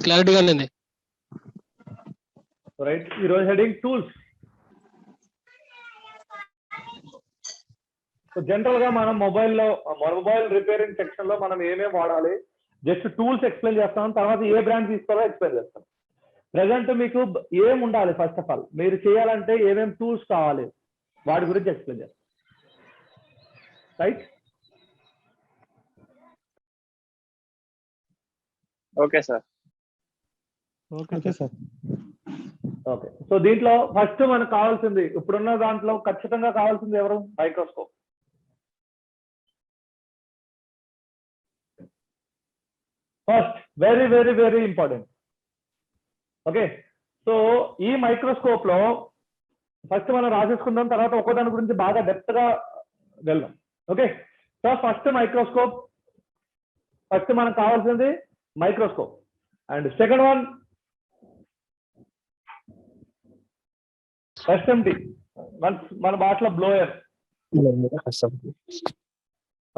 క్లారిటీగానే ఉంది. రైట్, ఈరోజు heading tools. So general గా మనం మొబైల్ రిపేరింగ్ సెక్షన్ లో మనం ఏమేమి వాడాలి, జస్ట్ టూల్స్ ఎక్స్ప్లెయిన్ చేస్తాం, తర్వాత ఏ బ్రాండ్ తీసుకోవాలో ఎక్స్ప్లెయిన్ చేస్తాం. ప్రెసెంట్ మీకు ఏం ఉండాలి, ఫస్ట్ ఆఫ్ ఆల్ మీరు చేయాలంటే ఏమేమి టూల్స్ కావాలి వాటి గురించి ఎక్స్ప్లెయిన్ చేస్తాం. Right, okay sir. Okay sir. Okay, so దీంట్లో ఫస్ట్ మనకు కావాల్సింది, ఇప్పుడున్న దాంట్లో ఖచ్చితంగా కావాల్సింది ఎవరు? Microscope. First very very very important. Okay, so ఈ మైక్రోస్కోప్ లో ఫస్ట్ మనం రాసేసుకుందాం, తర్వాత ఒక్కో దాని గురించి బాగా డెప్త్ గా వెళ్దాం. Okay, so first microscope, first మనకు కావాల్సింది microscope. And second one SMT, మన భాషలో blower.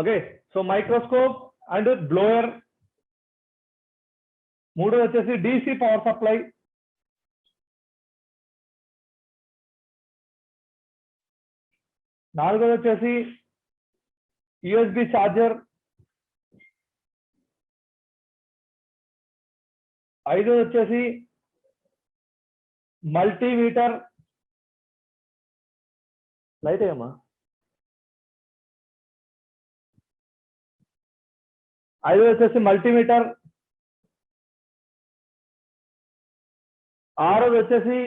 Okay, so microscope and blower. మూడోది వచ్చేసి డిసి పవర్ సప్లై. నాలుగోది వచ్చేసి యూఎస్బి ఛార్జర్. ఐదోది వచ్చేసి మల్టీమీటర్. లైట్ ఏమా? ఐదోది వచ్చేసి మల్టీమీటర్. ఆరోది వచ్చేసి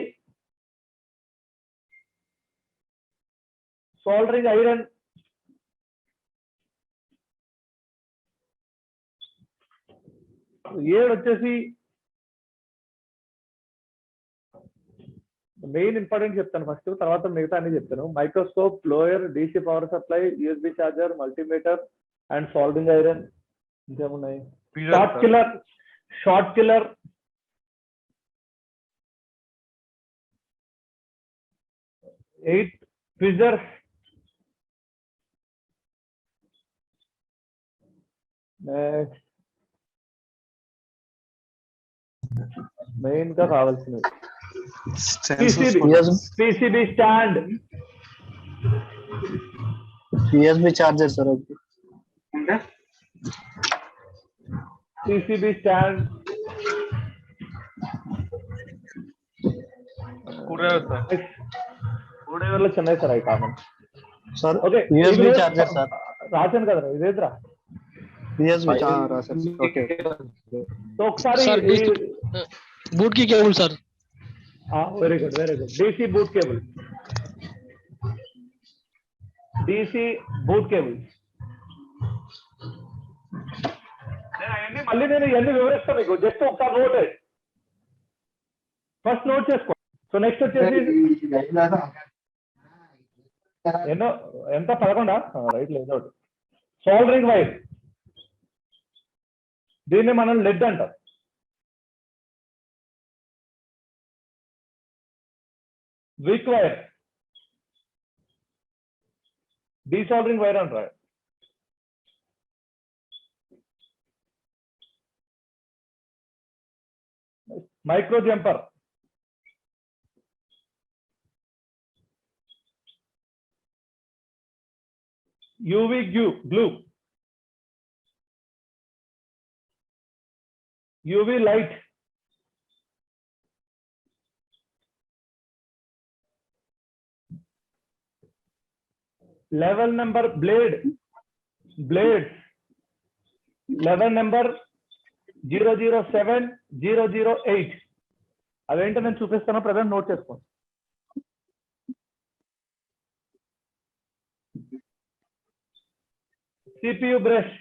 సోల్డరింగ్ ఐరన్. ఏడు వచ్చేసి మెయిన్ ఇంపార్టెంట్ చెప్తాను ఫస్ట్, తర్వాత మిగతా అన్ని చెప్తాను. Microscope, blower, DC power supply, USB charger, multimeter and soldering iron. ఇంకేమున్నాయి? Short killer. Eight tweezers. Main గా కావాల్సినవి PCB stand, USB charger sir. PCB stand, స్క్రూడ్రైవర్లో చెన్నై సార్ అవి common sir. Okay, USB charger sir రాశాను కదా, ఇదేద్రా యూఎస్బి చార్జర్. ఓకే, సో ఒకసారి బూట్ కి cable sir. Very good very good. DC boot cable, DC boot cable. మళ్ళీ నేను ఇవన్నీ వివరిస్తాను మీకు, జస్ట్ ఒకసారి నోట్ ఫస్ట్ నోట్ చేసుకో. సో నెక్స్ట్ వచ్చేసి ఎంత 11 రైట్ లేదు. సోల్డరింగ్ వైర్, దీన్ని మనం లెడ్ అంటాం. విక్ వైర్, డీసోల్డరింగ్ వైర్ అంటారు. Micro jumper, UV glue, UV light, level number blades, level number 007, 008. అవేంటో నేను చూపిస్తాను, ప్రజెంట్ నోట్ చేసుకోండి. CPU brush,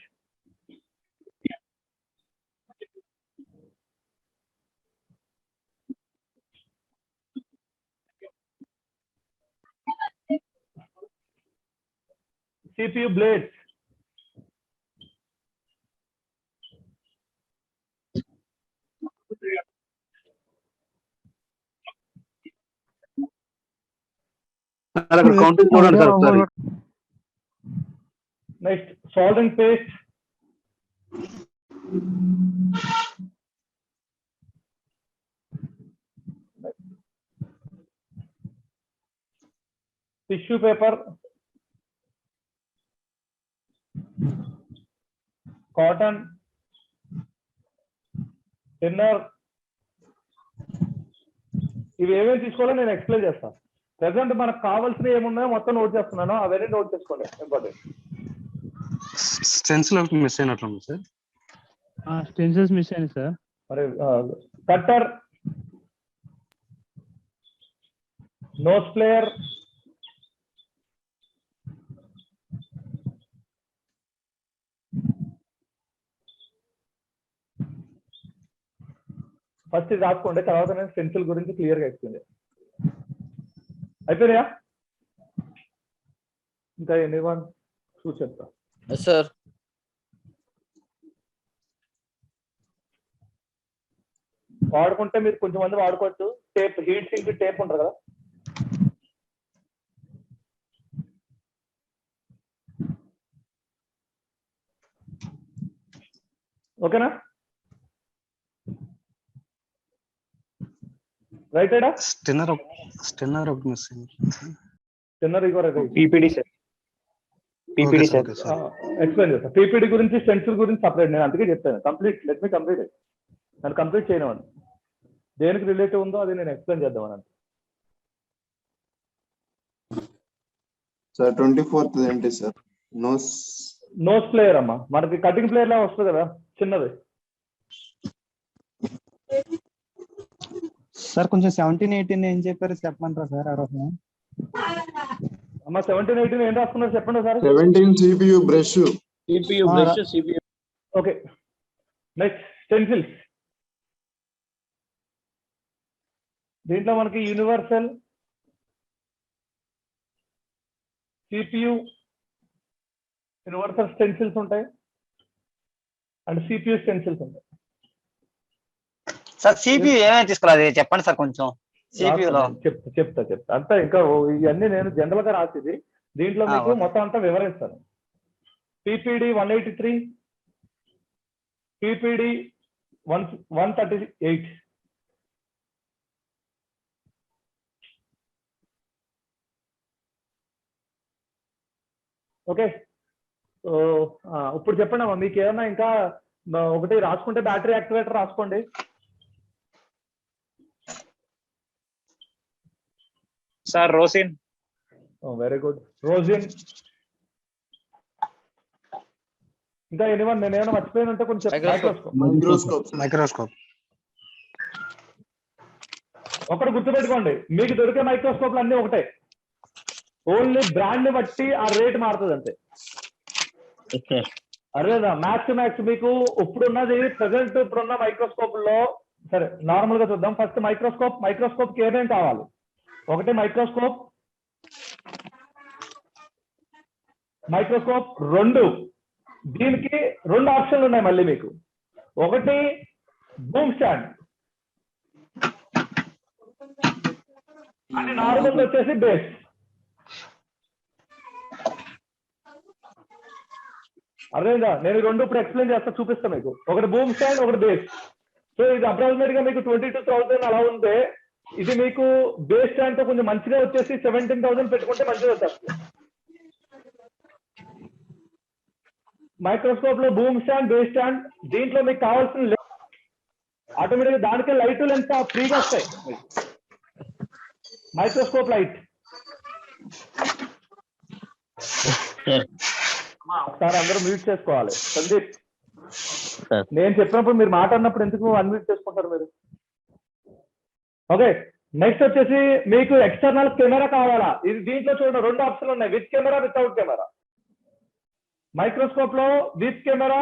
CPU blades, counting చూడండి సార్ ఒకసారి. Next salt and paste, tissue paper, cotton, thinner, ఇవి ఏమేమి తీసుకోవాలో నేను ఎక్స్ప్లెయిన్ చేస్తాను. ప్రెసెంట్ మనకు కావాల్సినవి ఏమున్నాయో మొత్తం నోట్ చేస్తున్నాను, అవన్నీ నోట్ చేసుకోండి. ఇంపార్టెంట్. స్టెన్సిల్ ఒకటి మిస్ అయినట్లుంది సార్. స్టెన్సిల్స్ మిస్ అయింది సార్. మరి కట్టర్, నోస్ ప్లేయర్, ఫస్ట్ ఇది రాసుకోండి, తర్వాత నేను స్టెన్సిల్ గురించి క్లియర్ గా ఎక్స్ప్లెయిన్ చేస్తాను. అయిపోయినాయా? ఇంకా ఎనీవన్ చూసి చెప్తా సార్. వాడుకుంటే మీరు కొంచెం మంది వాడుకోవచ్చు. టేప్, హీట్ సింక్ టేప్ ఉంటుంది కదా, ఓకేనా? రైట్ అయిడా? స్టెన్నర్ ఒకటి మిస్ అయింది. చిన్నది PPD sir. PPD sir. Explain చేస్తాను. పీపీడీ గురించి, స్టెన్సిల్ గురించి సపరేట్. నేను అందుకే చెప్తాను. లెట్ మీ కంప్లీట్ నేను కంప్లీట్ చేయను. దేనికి రిలేటివ్ ఉందో అది నేను ఎక్స్ప్లెయిన్ చేద్దామని. సార్ 24th ఏంటి సార్? నోస్ ప్లేయర్ అమ్మా, మనకి కటింగ్ ప్లేయర్ లా వస్తుంది కదా చిన్నది. సార్ కొంచెం 17, 18 ఏం చెప్పారు చెప్పమంటారా సార్? అమ్మా 17, 18 ఏం రాసుకున్నారు చెప్పండి sir. 17 CPU brush. CPU brush, CPU. Okay, next stencils. దీంట్లో మనకి యూనివర్సల్, CPU, యూనివర్సల్ స్టెన్సిల్స్ ఉంటాయి అండ్ CPU స్టెన్సిల్స్ ఉంటాయి. సార్ CPU ఏమైనా తీసుకురాదు చెప్పండి సార్ కొంచెం. CPU లో చెప్తా అంతా. ఇంకా ఇవన్నీ నేను జనరల్ గా రాసేది, దీంట్లో మీకు మొత్తం అంతా వివరిస్తాను. PPD 183, PPD 138. ఓకే, ఇప్పుడు చెప్పండి అమ్మా, మీకు ఏమన్నా ఇంకా ఒకటి రాసుకుంటే బ్యాటరీ యాక్టివేటర్ రాసుకోండి. Sir rosin. Very good, rosin. ఇంకా ఎనీవన్ నేను ఏమైనా మర్చిపోయిన ఉంటే కొంచెం. మైక్రోస్కోప్. ఒకటి గుర్తుపెట్టుకోండి, మీకు దొరికే మైక్రోస్కోప్లు అన్ని ఒకటే, ఓన్లీ బ్రాండ్ ని బట్టి ఆ రేట్ మారుతుంది అంతే. అదేదా మ్యాక్స్ మీకు ఇప్పుడున్నది ప్రెసెంట్ ఇప్పుడున్న మైక్రోస్కోప్ లో. సరే నార్మల్ గా చూద్దాం. ఫస్ట్ మైక్రోస్కోప్ కి ఏమేమి కావాలి? ఒకటి మైక్రోస్కోప్, 2 దీనికి 2 ఆప్షన్లు ఉన్నాయి మళ్ళీ మీకు. ఒకటి బూమ్ స్టాండ్, అది నార్మల్ వచ్చేసి బేస్. అర్థమైందా? నేను 2 ఇప్పుడు ఎక్స్ప్లెయిన్ చేస్తా, చూపిస్తా మీకు. ఒకటి బూమ్ స్టాండ్, ఒకటి బేస్. సో ఇది అప్రాక్సిమేట్ గా మీకు 22,000 అలా ఉంటే, ఇది మీకు బేస్ స్టాండ్ తో కొంచెం మంచిగా వచ్చేసి 17,000 పెట్టుకుంటే మంచిగా వచ్చేస్తుంది. మైక్రోస్కోప్ లో బూమ్ స్టాండ్, బేస్ స్టాండ్, దీంట్లో మీకు కావాల్సిన ఆటోమేటిక్ గా దానికే లైట్లు ఎంత ఫ్రీగా వస్తాయి. మైక్రోస్కోప్ లైట్ ఒకసారి అందరూ మ్యూట్ చేసుకోవాలి. సందీప్, నేను చెప్పినప్పుడు మీరు మాట్లాడినప్పుడు ఎందుకు అన్మ్యూట్ చేసుకుంటారు మీరు? ఓకే, నెక్స్ట్ వచ్చేసి మీకు ఎక్స్టర్నల్ కెమెరా కావాలా? ఇది దీంట్లో చూడండి 2 ఆప్షన్లు ఉన్నాయి, with camera, without camera. Microscope లో with camera,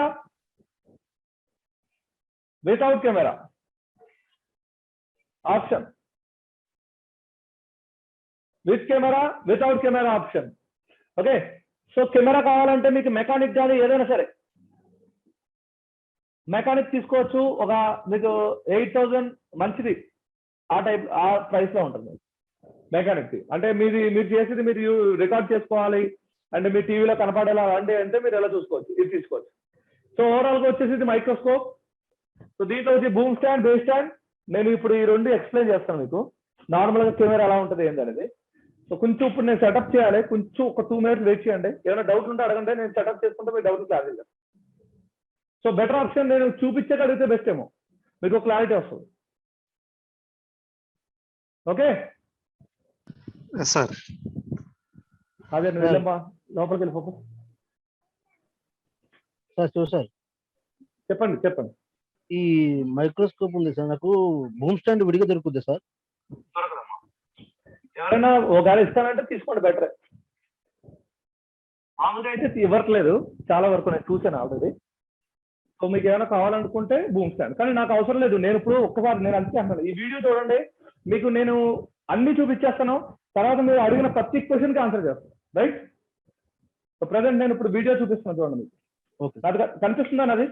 without camera option. With camera, without camera option. Okay, so camera కావాలంటే మీకు మెకానిక్ కానీ ఏదైనా సరే మెకానిక్ తీసుకోవచ్చు. ఒక మీకు 8,000 మంచిది, ఆ టైప్ ఆ ప్రైస్ లో ఉంటుంది మెకానిక్. అంటే మీరు చేసేది మీరు రికార్డ్ చేసుకోవాలి అంటే మీ టీవీలో కనపడేలా అంటే మీరు ఎలా చూసుకోవచ్చు, ఇది తీసుకోవచ్చు. సో ఓవరాల్ గా వచ్చేసి ఇది మైక్రోస్కోప్. సో దీంట్లో వచ్చి బూమ్ స్టాండ్, బేస్ స్టాండ్. నేను ఇప్పుడు ఈ 2 ఎక్స్ప్లెయిన్ చేస్తాను మీకు, నార్మల్ గా కెమెరా ఎలా ఉంటుంది ఏంటనేది. సో కొంచెం ఇప్పుడు నేను సెటప్ చేయాలి, కొంచెం ఒక 2 minutes వెయిట్ చేయండి. ఏమైనా డౌట్ ఉంటే అడగండి, నేను సెటప్ చేసుకుంటే మీ డౌట్ క్లారిటీ చేస్తాను. సో బెటర్ ఆప్షన్ నేను చూపించాక అడిగితే బెస్ట్ ఏమో, మీకు క్లారిటీ వస్తుంది. ఓకే సార్ అదే నువ్వు వెళ్ళమ్మా, లోపలికి వెళ్ళిపో. సార్ చూసారు చెప్పండి. ఈ మైక్రోస్కోప్ ఉంది సార్, నాకు బూమ్ స్టాండ్ విడిగా దొరుకుతుంది సార్. ఎవరైనా ఒకవేళ ఇస్తానంటే తీసుకోండి, బెటర్. మామూలుగా అయితే ఇవ్వట్లేదు చాలా వరకు, నేను చూసాను ఆల్రెడీ. సో మీకు ఏమైనా కావాలనుకుంటే బూమ్ స్టాండ్, కానీ నాకు అవసరం లేదు. నేను ఇప్పుడు ఒక్కసారి నేను అంతే అంటాను, ఈ వీడియో చూడండి, మీకు నేను అన్ని చూపించేస్తాను. తర్వాత మీరు అడిగిన ప్రతి క్వశ్చన్కి ఆన్సర్ చేస్తాను, రైట్? సో ప్రజెంట్ నేను ఇప్పుడు వీడియో చూపిస్తున్నాను చూడండి మీకు. నాకు కనిపిస్తుందా అది?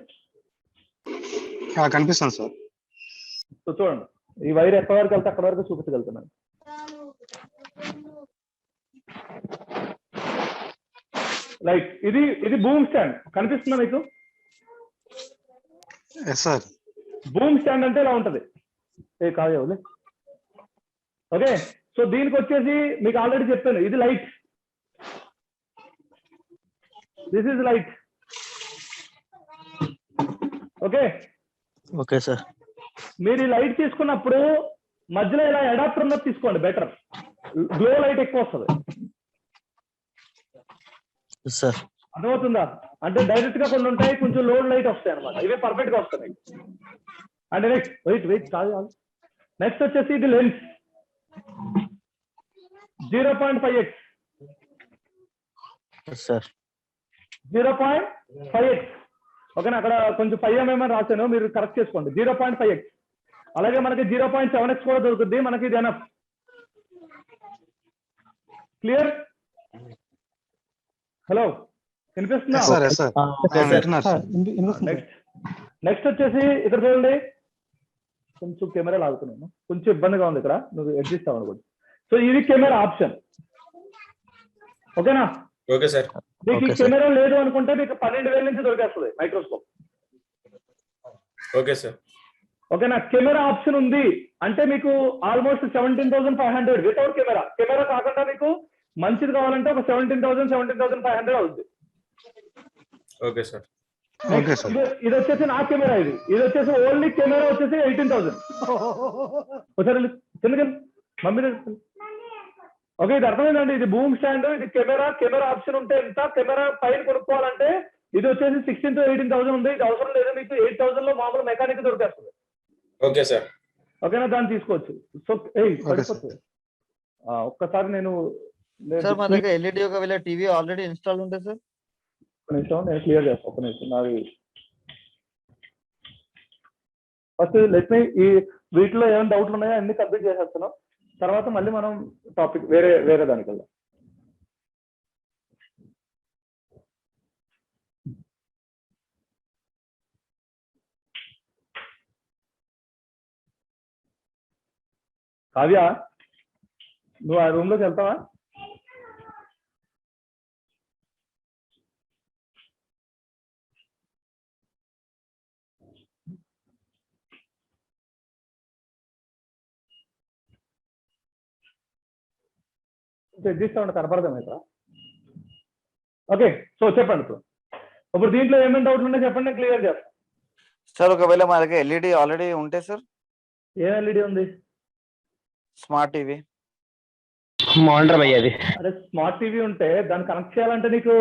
కనిపిస్తాను సార్. సో చూడండి, ఈ వైర్ ఎక్కడి వరకు వెళ్తే అక్కడ వరకు చూపించగలుగుతున్నాను. రైట్, ఇది బూమ్ స్టాండ్ కనిపిస్తుందా మీకు? సార్ బూమ్ స్టాండ్ అంటే ఇలా ఉంటది. కాదు, ఓకే. సో దీనికి వచ్చేసి మీకు ఆల్రెడీ చెప్పాను, ఇది light, this is light. Okay okay sir. మీరు ఈ లైట్ తీసుకున్నప్పుడు మధ్యలో ఇలా అడాప్టర్ ఉన్నది తీసుకోండి, బెటర్. గ్లో లైట్ ఎక్కువ వస్తుంది. సార్ అర్థమవుతుందా? అంటే డైరెక్ట్ గా కొన్ని ఉంటాయి, కొంచెం లోడ్ లైట్ వస్తాయి అనమాట. ఇవే పర్ఫెక్ట్ గా వస్తాయి. అంటే నెక్స్ట్ వెయిట్ కాదు, నెక్స్ట్ వచ్చేసి ఇది లెన్స్ 0.5x సార్ 0.5x. ఓకేనా? అక్కడ కొంచెం 5mm రాశాను, మీరు కరెక్ట్ చేసుకోండి. 0.5x. అలాగే మనకి 0.7x కూడా దొరుకుతుంది. మనకి ఇది ఎనఫ్. క్లియర్? హలో, వినిపిస్తుందా? నెక్స్ట్ వచ్చేసి ఇక్కడ చూడండి, కొంచెం కెమెరా లాగుతున్నాను, కొంచెం ఇబ్బందిగా ఉంది ఇక్కడ, నువ్వు అడ్జస్ట్ అవ్వనుకోండి. సో ఇది కెమెరా ఆప్షన్, ఓకేనా? Okay sir. మీకు ఈ కెమెరా లేదు అనుకుంటే మీకు 12,000 నుంచి దొరికేస్తుంది మైక్రోస్కోప్. Okay sir. ఓకేనా? కెమెరా ఆప్షన్ ఉంది అంటే మీకు ఆల్మోస్ట్ 17,500 వితౌట్ కెమెరా. కెమెరా కాకుండా మీకు మంచిది కావాలంటే ఒక 17,500 అవుతుంది. Okay sir. ఇది వచ్చేసి నా కెమెరా, ఇది వచ్చేసి ఓన్లీ కెమెరా వచ్చేసి 18,000. ఒకసారి కిందకి మమ్మీ. ఓకే, ఇది అర్థమైందండి. ఇది బూమ్ స్టాండ్, ఇది కెమెరా ఆప్షన్ ఉంటే ఎంత, కెమెరా పైన కొనుక్కోవాలంటే ఇది వచ్చేసి 16,000 to 18,000 ఉంది. ఇది అవసరం లేదు, మీకు 8,000 లో మామూలు మెకానిక్ దొరికేస్తుంది. Okay sir. ఓకేనా? దాన్ని తీసుకోవచ్చు. సో పడిపోతుంది. ఒక్కసారి నేను సార్ మా దగ్గర ఎల్ఈడి ఒకవేళ టీవీ ఆల్రెడీ ఇన్స్టాల్ ఉంటుంది సార్. ఒక నిమిషం నేను క్లియర్ చేస్తాను. ఒక నిమిషం, నాది ఫస్ట్ లెట్ మీ ఈ వీటిలో ఏమైనా డౌట్లు ఉన్నాయో అన్ని కంప్లీట్ చేసేస్తున్నాం. తర్వాత మళ్ళీ మనం టాపిక్ వేరే దానికి వెళ్దాం. కావ్య, నువ్వు ఆ రూమ్ లోకి వెళ్తావా? చేస్తామంటే కనపడదాం ఇక్కడ. ఓకే, సో చెప్పండి. ఇప్పుడు దీంట్లో ఏమేమి డౌట్లు ఉన్నాయో చెప్పండి, నేను క్లియర్ చేస్తాను. సార్ ఒకవేళ మా దగ్గర ఎల్ఈడి ఆల్రెడీ ఉంటే సార్. ఏ ఎల్ఈడి ఉంది? స్మార్ట్ టీవీ మానిటర్ భయ్య అది. అదే స్మార్ట్ టీవీ ఉంటే దాన్ని కనెక్ట్ చేయాలంటే నీకు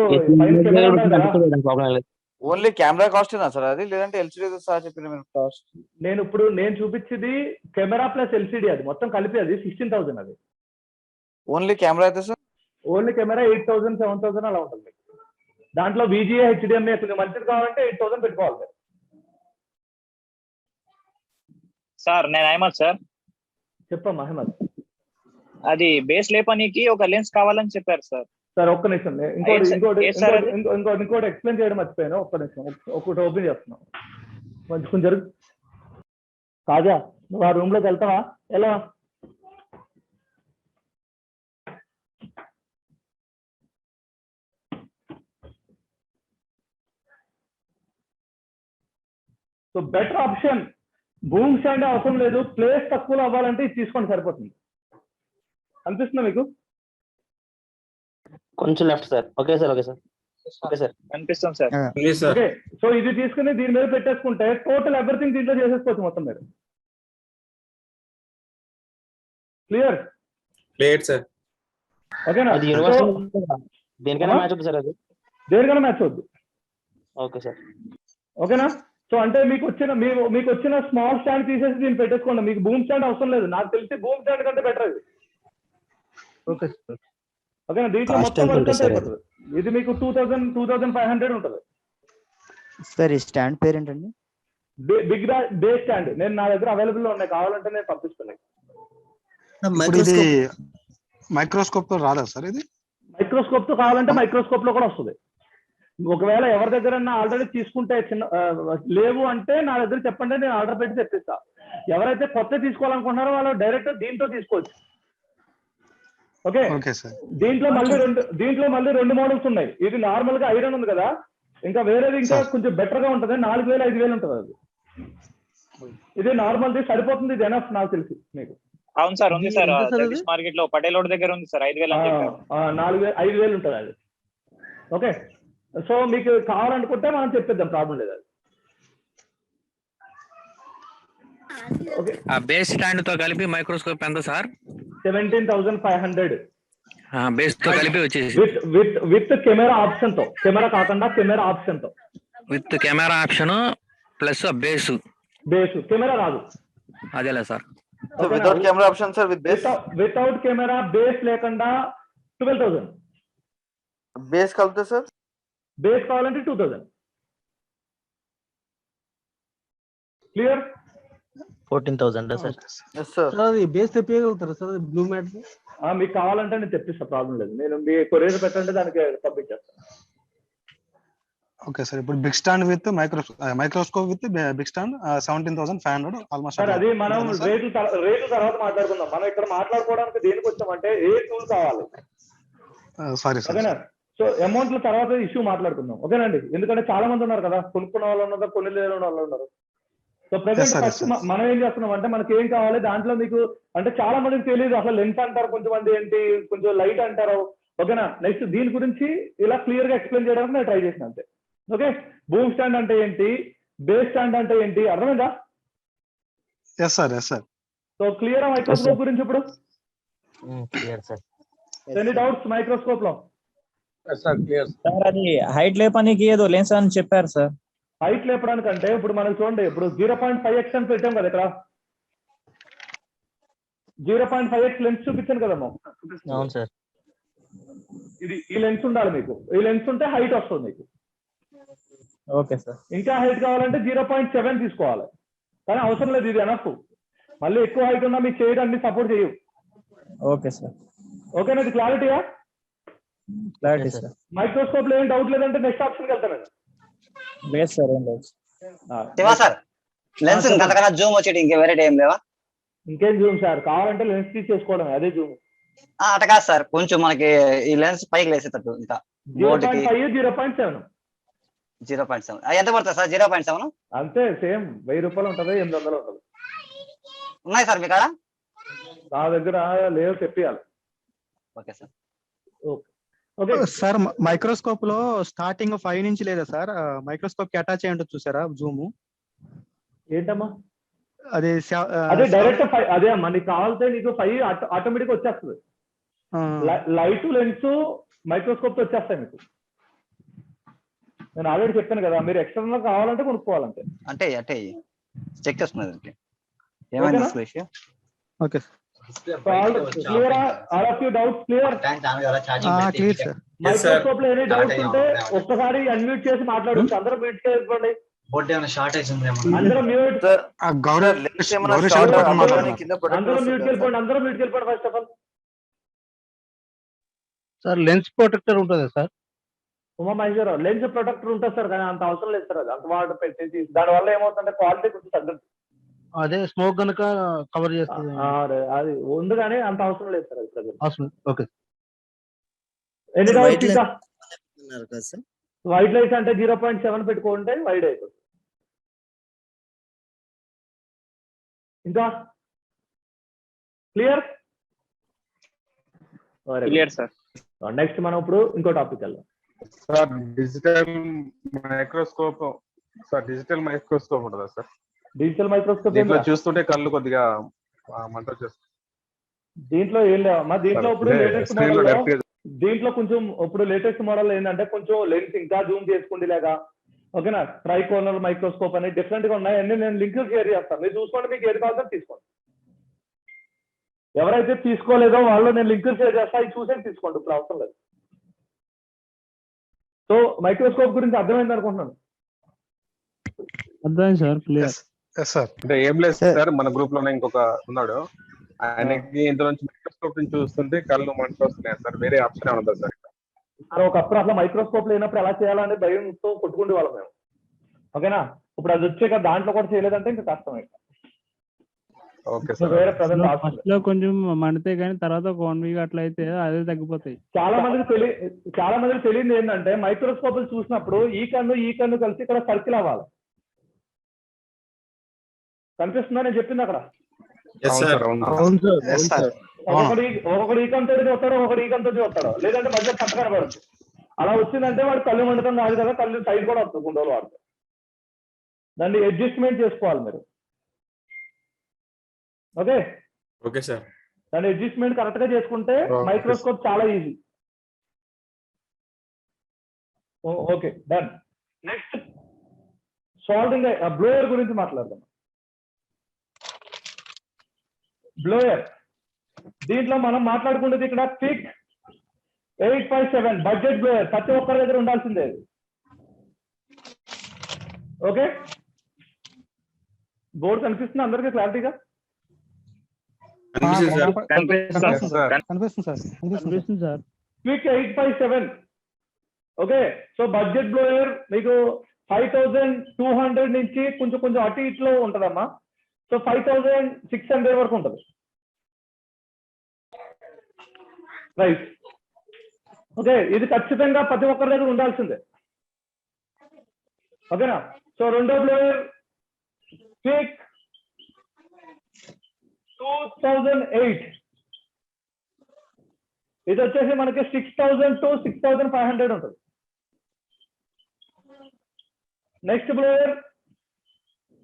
ఓన్లీ కెమెరా కాస్టేనా సార్ అది, లేదంటే ఎల్సిడి సార్ చెప్పిన కాస్ట్? నేను చూపించింది కెమెరా ప్లస్ ఎల్సిడి, అది మొత్తం కలిపి అది 16,000. అది ఓన్లీ కెమెరా అయితే సార్? ఓన్లీ కెమెరా 8,000 7,000 అలా ఉంటుంది. దాంట్లో VGA HDMI మంచిది కావాలంటే 8,000 పెట్టుకోవాలి. సార్ నేను అహ్మద్ సార్. చెప్పమ్మా అహ్మద్. అది బేస్ లేపనికి ఒక లెన్స్ కావాలని చెప్పారు సార్. సార్ ఒక్క నిమిషం, ఇంకోటి ఎక్స్ప్లెయిన్ చేయడం మర్చిపోయాను. ఒక్క నిమిషం, ఒకటి ఓపెన్ చేస్తున్నాం. కొంచెం జరుగు. కాజా, నువ్వు ఆ రూమ్ లోకి వెళ్తావా? ఎలా? So better option boom stand అవసరం లేదు. ప్లేస్ తక్కువలో అవ్వాలంటే ఇది తీసుకోండి, సరిపోతుంది. అనిపిస్తుందా మీకు? కొంచెం left sir. Okay sir. Okay sir. Okay sir. కనిపిస్తుంది సార్. ఉంది సార్. ఓకే, సో ఇది తీసుకుని దీని మీద పెట్టేసుకుంటే టోటల్ ఎవ్రీథింగ్ దీంట్లో చేసేసుకోవచ్చు మొత్తం మీరు. క్లియర్? Clear sir. ఓకేనా? అది యూనివర్సల్ దేనికైనా మ్యాచ్ అవుతుంది సార్ అది. దేనికైనా మ్యాచ్ అవుద్ది. Okay sir. ఓకేనా? సో అంటే మీకు వచ్చిన స్మాల్ స్టాండ్ తీసేసి దీన్ని పెట్టేసుకోండి. మీకు బూమ్ స్టాండ్ అవసరం లేదు. నాకు తెలిసి బూమ్ స్టాండ్ కంటే బెటర్ అది. Okay sir. ఓకేనా? దీంట్లో Cost మొత్తం ఎంత వర్క్ ఉంటుంది అంతా సార్ అయిపోతుంది. ఇది మీకు 2500 ఉంటుంది. సార్ ఈ స్టాండ్ పేరు ఏంటండి? బిగ్ బే స్టాండ్ నేను నా దగ్గర అవైలబుల్ లో ఉన్నాయి, కావాలంటే నేను పంపిస్తున్నాను. ఇప్పుడు ఇది మైక్రోస్కోప్ తో రాదా సార్ ఇది? మైక్రోస్కోప్ తో కావాలంటే మైక్రోస్కోప్ లో కూడా వస్తుంది. ఒకవేళ ఎవరి దగ్గర ఆల్రెడీ తీసుకుంటే లేవు అంటే నా దగ్గర చెప్పండి, నేను ఆర్డర్ పెట్టి తెప్పిస్తా. ఎవరైతే కొత్త తీసుకోవాలనుకుంటున్నారో వాళ్ళు డైరెక్ట్ దీంతో తీసుకోవచ్చు. Okay okay sir. దీంట్లో మళ్ళీ రెండు మోడల్స్ ఉన్నాయి. ఇది నార్మల్ గా ఐరన్ ఉంది కదా, ఇంకా వేరేది ఇంకా కొంచెం బెటర్ గా ఉంటుంది. 4000 5000 ఉంటుంది అది. ఇది నార్మల్ ది సరిపోతుంది. ఇది ఎనఫ్ నాకు తెలిసి మీకు. అవును సార్, ఉంది సార్. జగదీష్ మార్కెట్ లో పటేల్ రోడ్ దగ్గర ఉంది సార్. 5000 అని చెప్పారు. 5000 ఉంటుంది అది. ఓకే, సో మీకు కావాలనుకుంటే మనం చెప్పేద్దాం, ప్రాబ్లం లేదు అది. ఓకే, ఆ బేస్ స్టాండ్ తో కలిపి మైక్రోస్కోప్ ఎంత సార్? 17,500 బేస్ తో కలిపి వచ్చేసి విత్ కెమెరా ఆప్షన్ తో. కెమెరా కాకుండా కెమెరా ఆప్షన్ తో. With camera option plus base. Camera రాదు. అదేలా sir. Without camera option sir, with base. Without camera base లేకుండా 12,000. బేస్ కలిపితే సార్? బేస్ కావాలంటే 2000. Clear? 14,000 sir. Yes sir. Sir అది బేస్ తెప్పగలుగుతారా సార్ బ్లూ మ్యాట్? మీకు కావాలంటే నేను తెప్పిస్తా, ప్రాబ్లం లేదు. నేను మీ కొరియర్ పెట్టండి, దానికి పంపించేస్తాను. Okay sir. ఇప్పుడు big stand with microscope with big stand 17,500 almost. Sir అది మనం రేటు తర్వాత మాట్లాడుకుందాం. మనం ఇక్కడ మాట్లాడుకోవడానికి దేనికి వచ్చామంటే ఏ టూల్ కావాలి. Sorry sir. ఓకేనా? సో అమౌంట్ల తర్వాత ఇష్యూ మాట్లాడుకుందాం. ఓకేనండి? ఎందుకంటే చాలా మంది ఉన్నారు కదా, కొనుక్కున్న వాళ్ళు ఉన్నారు, కొన్ని లేని వాళ్ళు ఉన్నారు. సో ప్రెసెంట్ ఫస్ట్ మనం ఏం చేస్తున్నాం అంటే మనకి ఏం కావాలి దాంట్లో మీకు అంటే చాలా మందికి తెలియదు అసలు లెన్స్ అంటారు, కొంచెమంది ఏంటి కొంచెం లైట్ అంటారు. ఓకేనా? నెక్స్ట్ దీని గురించి ఇలా క్లియర్ గా ఎక్స్ప్లెయిన్ చేయడానికి నేను ట్రై చేసిన అంతే. ఓకే, బూమ్ స్టాండ్ అంటే ఏంటి, బేస్ స్టాండ్ అంటే ఏంటి, అర్థమైందా? Yes sir. Yes sir. So clear microscope గురించి ఇప్పుడు clear sir. Any doubts microscope లో? సార్ క్లియర్ సార్ అది హైట్ లేపనికి ఏదో లెన్స్ అని చెప్పారు సార్. హైట్ లేపడానికంటే ఇప్పుడు మనకు చూడండి, ఇప్పుడు 0.5x అని పెట్టాం కదా ఇక్కడ. 0.5x లెన్స్ చూపించాను కదమ్మా. అవును సార్. ఇది ఈ లెన్స్ ఉండాలి మీకు. ఈ లెన్స్ ఉంటే హైట్ వస్తుంది మీకు. Okay sir. ఇంకా హైట్ కావాలంటే 0.7 తీసుకోవాలి, కానీ అవసరం లేదు, ఇది ఎనఫ్. మళ్ళీ ఎక్కువ హైట్ ఉన్నా మీకు చేయడానికి సపోర్ట్ చేయవు. Okay sir. ఓకేనా? ఇది క్లారిటీయా? Clarity sir. మైక్రోస్కోప్ లో ఏం డౌట్ లేదంటే నెక్స్ట్ ఆప్షన్కి వెళ్తానండి. లేదు సార్, ఏం లేదు. శివా సార్, లెన్స్ అంతకన్నా జూమ్ వచ్చేటి ఇంకా వేరే ఏం లేవా? ఇంకేం జూమ్ సార్, కావాలంటే లెన్స్ తీసేసుకోవడం, అదే జూమ్. అట కాదు సార్, కొంచెం మనకి ఈ లెన్స్ పైకి లేసేటట్టు ఇంకా 0.5 0.7 0.7 ఎంత పడుతుంది సార్? 0.7 అంతే, సేమ్ 1000 రూపాయలు ఉంటుంది, 800 ఉంటుంది. ఉన్నాయి సార్ మీ కాడ? నా దగ్గర లేవు, తెప్పియాలి. Okay sir. Okay sir microscope లో స్టార్టింగ్ 5 నుంచి లేదా సార్? మైక్రోస్కోప్ కి అటాచ్ అయ్యి ఉంటుంది చూసారా జూమ్? ఏంటమ్మా అదే అదే డైరెక్ట్ 5 అదే అమ్మా. నీకు కావాలంటే నీకు 5 ఆటోమేటిక్ వచ్చేస్తుంది. లైట్ లెన్స్ మైక్రోస్కోప్ తో వచ్చేస్తాయి మీకు. నేను ఆల్రెడీ చెప్పాను కదా, మీరు ఎక్స్టర్నల్ కావాలంటే కొనుక్కోవాలంటే. అంటే అంటే చెక్ చేసుకున్నది ఏమైంది విషయం? Okay clear? All of you doubts clear? Clear sir. Microscope లో ఎనీ డౌట్స్ ఉంటే ఒక్కసారి అన్మ్యూట్ చేసి మాట్లాడవచ్చు. అందరూ మ్యూట్ చేసుకోండి. అందరూ మ్యూట్. అందరూ మ్యూట్ వెళ్ళిపోండి first of all. Sir lens protector ఉంటుందా sir? Uma Maheswara Rao, lens protector ఉంటుంది సార్, కానీ అంత అవసరం లేదు సార్. అది అంత వాడు పెట్టేసి దానివల్ల ఏమవుతుందంటే క్వాలిటీ కొంచెం తగ్గుతుంది. అదే స్మోక్ కనుక కవర్ చేస్తుంది. అది ఉంది కానీ అంత అవసరం లేదు సార్. అది అవసరం. ఓకే. ఎన్ని డౌట్స్ ఇంకా? వైట్ లైట్ అంటే 0.7 పెట్టుకుంటే వైడ్ అయిపోతుంది. ఇంకా క్లియర్? Clear sir. నెక్స్ట్ మనం ఇప్పుడు ఇంకో టాపిక్ వెళ్దాం. సార్ డిజిటల్ మైక్రోస్కోప్ ఉంటుందా సార్? డిజిటల్ మైక్రోస్కోప్ దీంట్లో చూస్తుంటే కళ్ళు కొద్దిగా మంట వచ్చేస్తుంది. దీంట్లో ఏం లేవమ్మా. దీంట్లో ఇప్పుడు లేటెస్ట్ స్క్రీన్ లో మోడల్ డైరెక్ట్ గా దీంట్లో కొంచెం ఇప్పుడు లేటెస్ట్ మోడల్ ఏంటంటే కొంచెం లెన్స్ ఇంకా జూమ్ చేసుకుండేలాగా, ఓకేనా, ట్రైకోనల్ మైక్రోస్కోప్ అని డిఫరెంట్ గా ఉన్నాయి. అన్ని నేను లింక్ షేర్ చేస్తాను, మీరు చూసుకోండి, మీకు ఏది కావాలో తీసుకోండి. ఎవరైతే తీసుకోలేదో వాళ్ళు నేను లింక్ షేర్ చేస్తా, ఇది చూసేది తీసుకోండి, ఇప్పుడు అవసరం లేదు. సో మైక్రోస్కోప్ గురించి అర్థమైంది అనుకుంటున్నాను. అర్థం సార్, క్లియర్. Yes sir. అంటే ఏం లేదు సార్, మన గ్రూప్ లోనే ఇంకొక ఉన్నాడు, ఆయనకి ఇందులో నుంచి మైక్రోస్కోప్ నుంచి చూస్తుంటే కళ్ళు మంట వస్తున్నాయి సార్. వేరే ఆప్షన్ ఏమన్నా సార్? ఒకప్పుడు అసలు మైక్రోస్కోప్ లేనప్పుడు ఎలా చేయాలని భయంతో కొట్టుకుండే వాళ్ళం మేము, ఓకేనా. ఇప్పుడు అది వచ్చాక దాంట్లో కూడా చేయలేదంటే ఇంకా కష్టం. Okay sir. వేరే ప్రజెంట్ ఫస్ట్ లో కొంచెం మండితే కానీ తర్వాత ఒక 1 వీక్ అట్లా అయితే అదే తగ్గిపోతాయి. చాలా మందికి తెలియదు ఏంటంటే మైక్రోస్కోప్ చూసినప్పుడు ఈ కన్ను కలిసి ఇక్కడ సర్కిల్ అవ్వాలి. కనిపిస్తుందా నేను చెప్పింది అక్కడ? ఒకడు ఈ కన్నుతో చూస్తాడు, ఒకడు ఈ కన్నుతో చూస్తాడు, లేదంటే మధ్య కట్ట కనబడుతుంది. అలా వచ్చిందంటే వాడు కళ్ళు మండటం కాదు కదా, కళ్ళు సైడ్ కూడా వస్తుంది గుండెలు వాడితే. దాన్ని అడ్జస్ట్మెంట్ చేసుకోవాలి మీరు, ఓకే. Okay sir. దాన్ని అడ్జస్ట్మెంట్ కరెక్ట్ గా చేసుకుంటే మైక్రోస్కోప్ చాలా easy. Okay, done. Next solving blower గురించి మాట్లాడదాం. బ్లోయర్ దీంట్లో మనం మాట్లాడుకునేది ఇక్కడ పిక్ 857 బడ్జెట్ బ్లోయర్, ప్రతి ఒక్కరి దగ్గర ఉండాల్సిందే. ఓకే, బోర్డు కనిపిస్తుంది అందరికీ క్లారిటీగా? కనిపిస్తుంది sir. Pick 857. Okay, so budget blower మీకు 5200 నుంచి కొంచెం అటు ఇట్లో ఉంటదమ్మా. సో 5600 వరకు ఉంటుంది, రైట్. ఓకే, ఇది ఖచ్చితంగా ప్రతి ఒక్కరి దగ్గర ఉండాల్సిందే, ఓకేనా. సో రెండో బ్లోయర్ పిక్ 2008. ఇది వచ్చేసి మనకి 6000 to 6500 ఉంటుంది. Next blower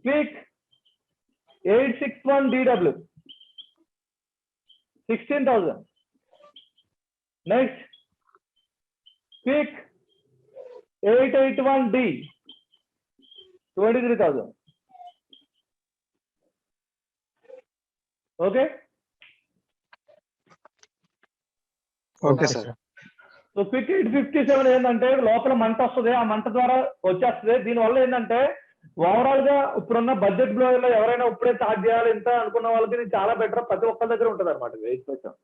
pick 861DW 16,000. Next pick 881D 23,000. Okay, okay sir. So pick 857 ఏంటంటే లోపల మంట వస్తుంది, ఆ మంట ద్వారా వచ్చేస్తుంది. దీనివల్ల ఏంటంటే ఓవరాల్ గా ఇప్పుడున్న బడ్జెట్ బ్లోయర్ లో ఎవరైనా ఇప్పుడే స్టార్ట్ చేయాలి ఇంత అనుకున్న వాళ్ళకి ఇది చాలా బెటర్, ప్రతి ఒక్కరి దగ్గర ఉంటుంది అనమాట. 8%,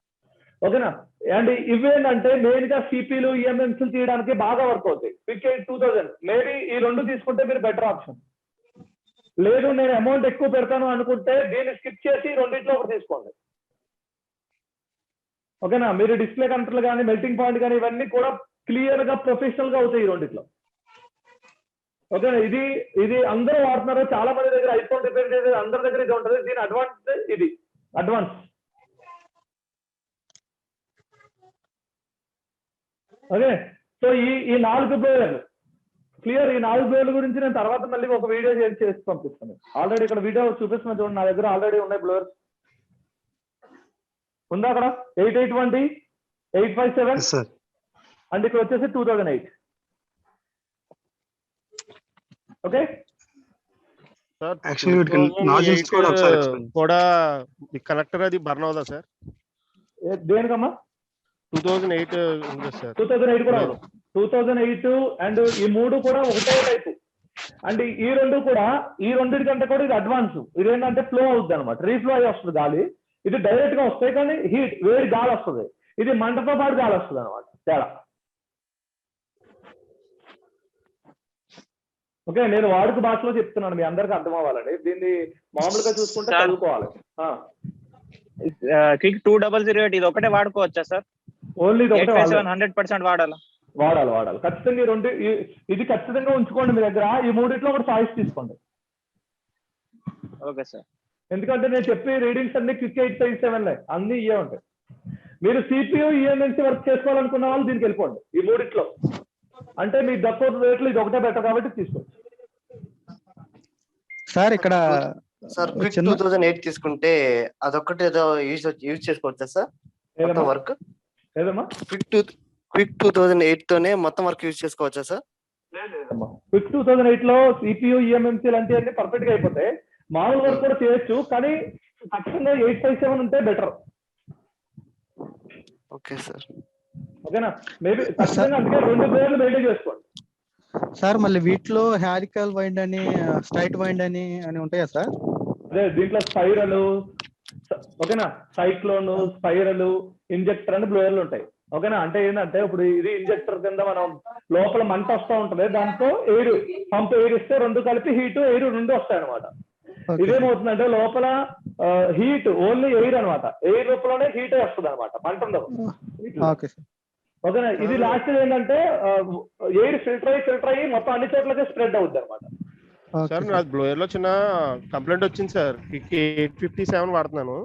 ఓకేనా. అండ్ ఇవేంటంటే మెయిన్ గా సిపిలు ఈఎంఎంస్ తీయడానికి బాగా వర్క్ అవుతాయి. పిక్ 2000 మేబీ ఈ రెండు తీసుకుంటే మీరు బెటర్ ఆప్షన్. లేదు నేను అమౌంట్ ఎక్కువ పెడతాను అనుకుంటే దీన్ని స్కిప్ చేసి రెండింటిలో ఒకటి తీసుకోండి, ఓకేనా. మీరు డిస్ప్లే కంట్రోల్ కానీ మెల్టింగ్ పాయింట్ కానీ ఇవన్నీ కూడా క్లియర్ గా ప్రొఫెషనల్ గా అవుతాయి ఈ రెండిట్లో, ఓకేనా. ఇది అందరూ వాడుతున్నారు, చాలా మంది దగ్గర ఐఫోన్ రిపేర్ చేసేది అందరి దగ్గర ఇది ఉంటుంది. దీని అడ్వాన్స్, ఓకే. సో ఈ 4 బ్లోయర్లు క్లియర్. ఈ 4 బ్లోయర్ల గురించి నేను తర్వాత మళ్ళీ ఒక వీడియో చేసి పంపిస్తాను. ఆల్రెడీ ఇక్కడ వీడియో చూపిస్తున్నా చూడండి, నా దగ్గర ఆల్రెడీ ఉన్నాయి బ్లోయర్స్. ఉందా అక్కడ 881D 857 అండ్ ఇక్కడ వచ్చేసి 2008. ఓకే, కూడా కనెక్టర్ అది బర్న్ అవుదా సార్? దేనికమ్మా? 2008 ఉంది సార్. 2008 కూడా 2008 అండ్ ఈ 3 కూడా ఒకటే టైపు. అండ్ ఈ రెండు కంటే కూడా ఇది అడ్వాన్స్. ఇది ఏంటంటే ఫ్లో అవుతుంది అనమాట, రీఫ్లో అయ్యి వస్తుంది గాలి. ఇది డైరెక్ట్ గా వస్తాయి కానీ వేడి గాలి వస్తుంది, ఇది మంటతో పాటు గాలి వస్తుంది అనమాట, తేడా. ఓకే, నేను వాడుక భాషలో చెప్తున్నాను, మీ అందరికి అర్థం అవ్వాలండి. దీన్ని మామూలుగా చూసుకుంటే చదువుకోవాలి. క్విక్ 2008 ఇది ఒకటే వాడుకోవచ్చా సార్? ఓన్లీ 100% వాడాలి ఖచ్చితంగా. ఇది ఖచ్చితంగా ఉంచుకోండి మీ దగ్గర. ఈ మూడిట్లో ఒకటి చాయిస్ తీసుకోండి, ఓకే సార్. ఎందుకంటే నేను చెప్పే రీడింగ్స్ అన్ని క్విక్ 857 అన్ని ఇవే ఉంటాయి. మీరు సిపియు ఈఎంఎన్సీ వర్క్ చేసుకోవాలనుకున్న వాళ్ళు దీనికి వెళ్ళిపోండి ఈ మూడిట్లో. అంటే మీ తక్కువ రేట్లు ఇది ఒకటే బెటర్ కాబట్టి తీసుకోండి. సార్ ఇక్కడ సార్ క్విక్ 2008 తీసుకుంటే అదొక్కటి ఏదో యూజ్ చేసుకోవచ్చా సార్ మొత్తం వర్క్? ఏదమ్మా క్విక్ 2008 తోనే మొత్తం వర్క్ యూజ్ చేసుకోవచ్చా సార్? క్విక్ 2008 లో సిపియు ఈఎంఎంసీ లాంటివన్నీ పర్ఫెక్ట్ గా అయిపోతాయి. మామూలు వర్క్ కూడా చేయొచ్చు, కానీ ఖచ్చితంగా 857 ఉంటే బెటర్. Okay sir. ఓకేనా? మేబీ ఖచ్చితంగా అందుకే 2 ప్లేయర్లు మెయింటైన్ చేసుకోండి. సార్ మళ్ళీ వీటిలో హ్యారికల్ వైండ్ అని స్ట్రైట్ వైండ్ అని ఉంటాయా సార్? అదే దీంట్లో స్పైరల్, ఓకేనా, సైక్లోన్, స్పైరల్, ఇంజెక్టర్ అని బ్లోయర్లు ఉంటాయి. ఓకేనా? అంటే ఏంటంటే ఇప్పుడు ఇది ఇంజెక్టర్ కింద మనం లోపల మంట వస్తూ ఉంటది, దాంతో ఎయిర్ పంప్ ఎయిర్ ఇస్తే 2 కలిపి హీట్ ఎయిర్ 2 వస్తాయి అనమాట. ఇదేమవుతుందంటే లోపల హీట్ ఓన్లీ ఎయిర్ అనమాట, ఎయిర్ లోపలనే హీట్ వస్తుంది అనమాట, మంట ఉండదు. ఓకేనా? ఇది లాస్ట్ ఏంటంటే ఎయిర్ ఫిల్టర్ అయ్యి మొత్తం అన్ని చోట్లకి స్ప్రెడ్ అవుద్ది అనమాట. సార్ నాకు బ్లోయర్ లో చిన్న కంప్లైంట్ వచ్చింది సార్. 857 వాడుతున్నాను.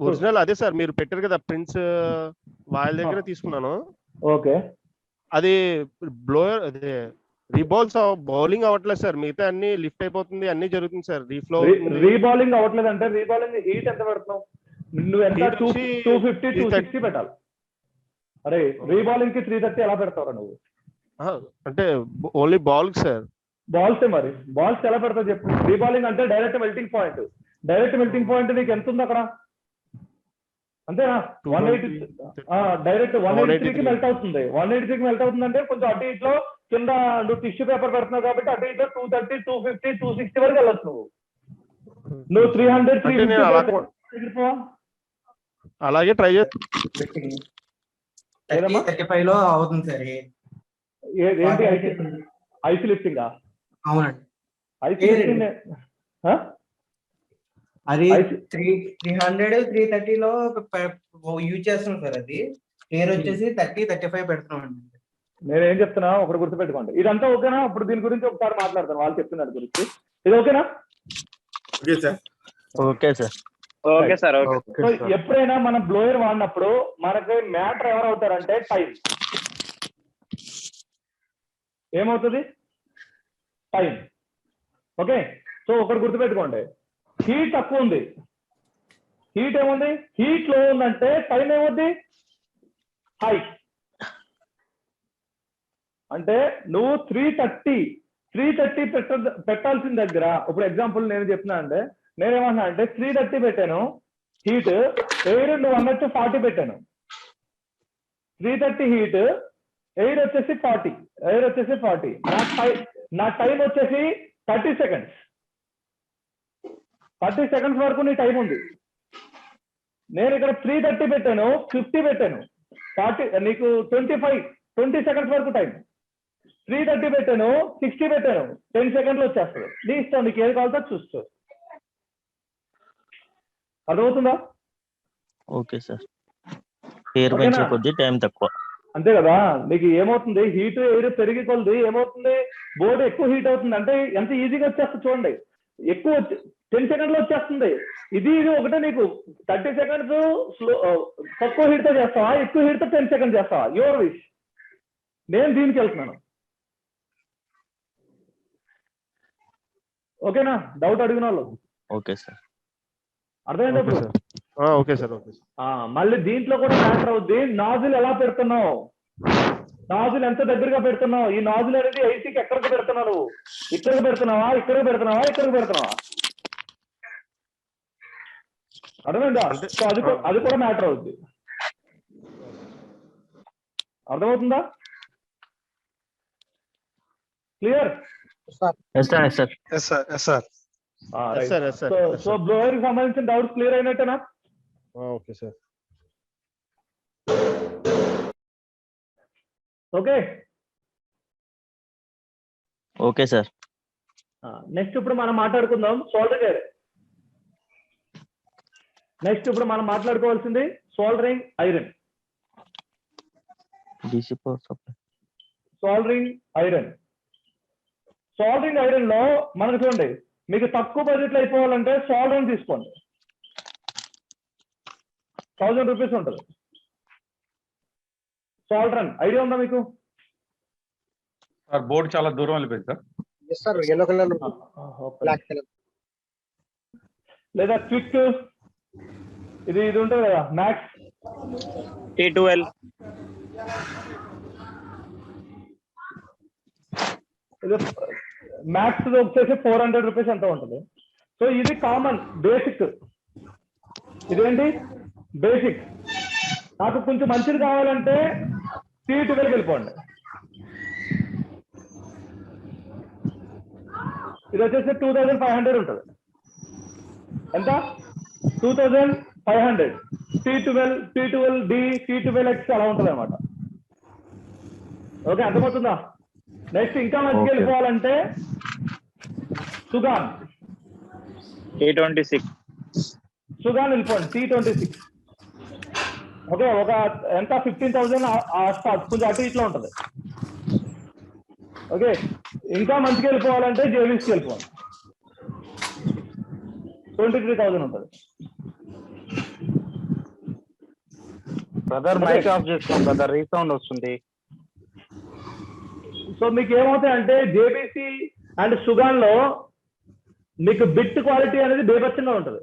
ఒరిజినల్ అదే సార్ మీరు పెట్టారు కదా ప్రిన్స్, వాళ్ళ దగ్గర తీసుకున్నాను. ఓకే. అది బ్లోయర్ అదే రీబాల్స్ బౌలింగ్ అవ్వట్లేదు సార్, మిగతా అన్ని లిఫ్ట్ అయిపోతుంది, అన్ని జరుగుతుంది సార్. రీబాలింగ్ అవ్వట్లేదు అంటే రీబాలింగ్ హీట్ ఎంత పెడుతున్నావు నువ్వు? ఎంత 250 260 పెట్టాలి. అరే రీబాలింగ్ కి 330 ఎలా పెడతావు నువ్వు? అంటే ఓన్లీ బాల్ సార్. బాల్స్ మరి బాల్స్ ఎలా పెడతావు చెప్పు? రీబాలింగ్ అంటే direct melting point. Direct melting point నీకు ఎంత ఉంది అక్కడ? అంతేనా? 180 డైరెక్ట్ 183కి మెల్ట్ అవుతుంది. 183కి మెల్ట్ అవుతుంది అంటే కొంచెం అటు ఇట్లో కింద నువ్వు టిష్యూ పేపర్ పెడుతున్నావు కాబట్టి అటు ఇట్లో 230 250 260 వరకు వెళ్ళొచ్చు. నువ్వు 300 350 అలాగే ట్రై చేస్తా. 35 లో అవుతుంది సార్. ఏంటి ఐస్ లిఫ్టింగ్? అవునండి. ఐస్ లిఫ్టింగ్ అది 300 330 లో యూజ్ చేస్తున్నాం సార్. అది పేరు వచ్చేసి 30 35 పెడుతున్నాం అండి. నేనేం చెప్తున్నా ఒకటి గుర్తుపెట్టుకోండి. ఇదంతా ఓకేనా? ఇప్పుడు దీని గురించి ఒకసారి మాట్లాడతాను, వాళ్ళు చెప్తున్న దాని గురించి. ఇది ఓకేనా? Okay sir. Okay sir. Okay sir. So ఎప్పుడైనా మనం బ్లోయర్ వాడినప్పుడు మనకి మ్యాటర్ ఎవరు అవుతారంటే టైం. ఏమవుతుంది? టైం. ఓకే. సో ఒకటి గుర్తుపెట్టుకోండి, హీట్ తక్కువ ఉంది, హీట్ ఏముంది, హీట్ లో ఉందంటే టైం ఏముంది? హై. అంటే నువ్వు 330 పెట్టాల్సిన దగ్గర, ఇప్పుడు ఎగ్జాంపుల్ నేను చెప్తున్నా అంటే నేనేమన్నా అంటే 330 పెట్టాను హీట్, ఎయిర్ నువ్వు అన్నట్టు 40 పెట్టాను. 330 హీట్, ఎయిర్ వచ్చేసి 40, ఎయిర్ వచ్చేసి 40. నా టైం వచ్చేసి 30 సెకండ్స్. 30 సెకండ్స్ వరకు నీ టైం ఉంది. నేను ఇక్కడ 330 పెట్టాను, 50 పెట్టాను, 40 నీకు 20 సెకండ్స్ వరకు టైం. 330 పెట్టాను, 60 పెట్టాను, 10 సెకండ్లు వచ్చేస్తుంది. నీ ఇష్టం, నీకు ఏది కావాలో చూస్తూ. అర్థమవుతుందా? Okay sir. పేరు పెంచే కొద్ది టైం తక్కువ. అంతే కదా? నీకు ఏమవుతుంది, హీట్ ఎయిర్ పెరిగి కొద్ది ఏమవుతుంది, బోర్డు ఎక్కువ హీట్ అవుతుంది. అంటే ఎంత ఈజీగా వచ్చేస్తుంది చూడండి, ఎక్కువ 10 సెకండ్లో వచ్చేస్తుంది. ఇది ఒకటే, నీకు 30 సెకండ్స్ తక్కువ హీట్ తో చేస్తావా, ఎక్కువ హీట్ తో 10 సెకండ్స్ చేస్తావా? Your wish. నేను దీనికి వెళ్తున్నాను. ఓకేనా? డౌట్ అడిగిన వాళ్ళు? Okay sir. అర్థమైంది? Okay sir. Okay sir. మళ్ళీ దీంట్లో కూడా మ్యాటర్ అవుద్ది, నాజిల్ ఎలా పెడుతున్నావు, నాజిల్ ఎంత దగ్గరగా పెడుతున్నావు. ఈ నాజిల్ అనేది ఐసీకి ఎక్కడికి పెడుతున్నావు నువ్వు? ఇక్కడికి పెడుతున్నావా, ఇక్కడికి పెడుతున్నావా, ఇక్కడికి పెడుతున్నావా? అర్థమైందా? సో అది కూడా మ్యాటర్ అవుద్ది. అర్థమవుతుందా? క్లియర్? సో బ్లోయర్ కి సంబంధించిన డౌట్స్ క్లియర్ అయినట్టేనా? Okay sir. Okay. Okay sir. Next ఇప్పుడు మనం మాట్లాడుకుందాం సోల్డరింగ్ ఐరన్. నెక్స్ట్ ఇప్పుడు మనం మాట్లాడుకోవాల్సింది soldering iron. Soldering iron. Soldering iron లో మనకు చూడండి, మీకు తక్కువ బడ్జెట్ లో అయిపోవాలంటే సోల్డరింగ్ తీసుకోండి. 1000 రూపీస్ ఉంటుంది. సాల్ట్రన్ ఐడియా ఉందా మీకు? సార్ బోర్డు చాలా దూరం వెళ్ళిపోయింది sir. Sir yellow colour black colour. లేదా క్విక్ ఇది ఉంటుంది కదా మ్యాక్స్ T12 ఇది మ్యాక్స్ వచ్చేసి 400 రూపీస్ ఎంత ఉంటుంది. సో ఇది కామన్ బేసిక్. ఇదేంటి బేసిక్. నాకు కొంచెం మంచిది కావాలంటే T12 వెళ్ళిపోండి. ఇది వచ్చేసి 2500 ఉంటుంది. ఎంత? 2500. T12D T12X అలా ఉంటుంది అనమాట. ఓకే, అర్థమవుతుందా? నెక్స్ట్ ఇంకా మంచిగా వెళ్ళిపోవాలంటే సుగాన్ T26 సుగాన్ వెళ్ళిపోండి. T26. ఓకే, ఒక ఎంత 15,000 కొంచెం అటు ఇట్లా ఉంటుంది. ఓకే, ఇంకా మంచిగా వెళ్ళిపోవాలంటే జేబీసీకి వెళ్ళిపోవాలి. 23,000 ఉంటుంది. బ్రదర్ మైక్ ఆఫ్ చేసుకోండి బ్రదర్, రీసౌండ్ వస్తుంది. సో మీకు ఏమవుతాయంటే జేబీసీ అండ్ సుగాన్ లో మీకు బిట్ క్వాలిటీ అనేది బేబచ్చంగా ఉంటుంది.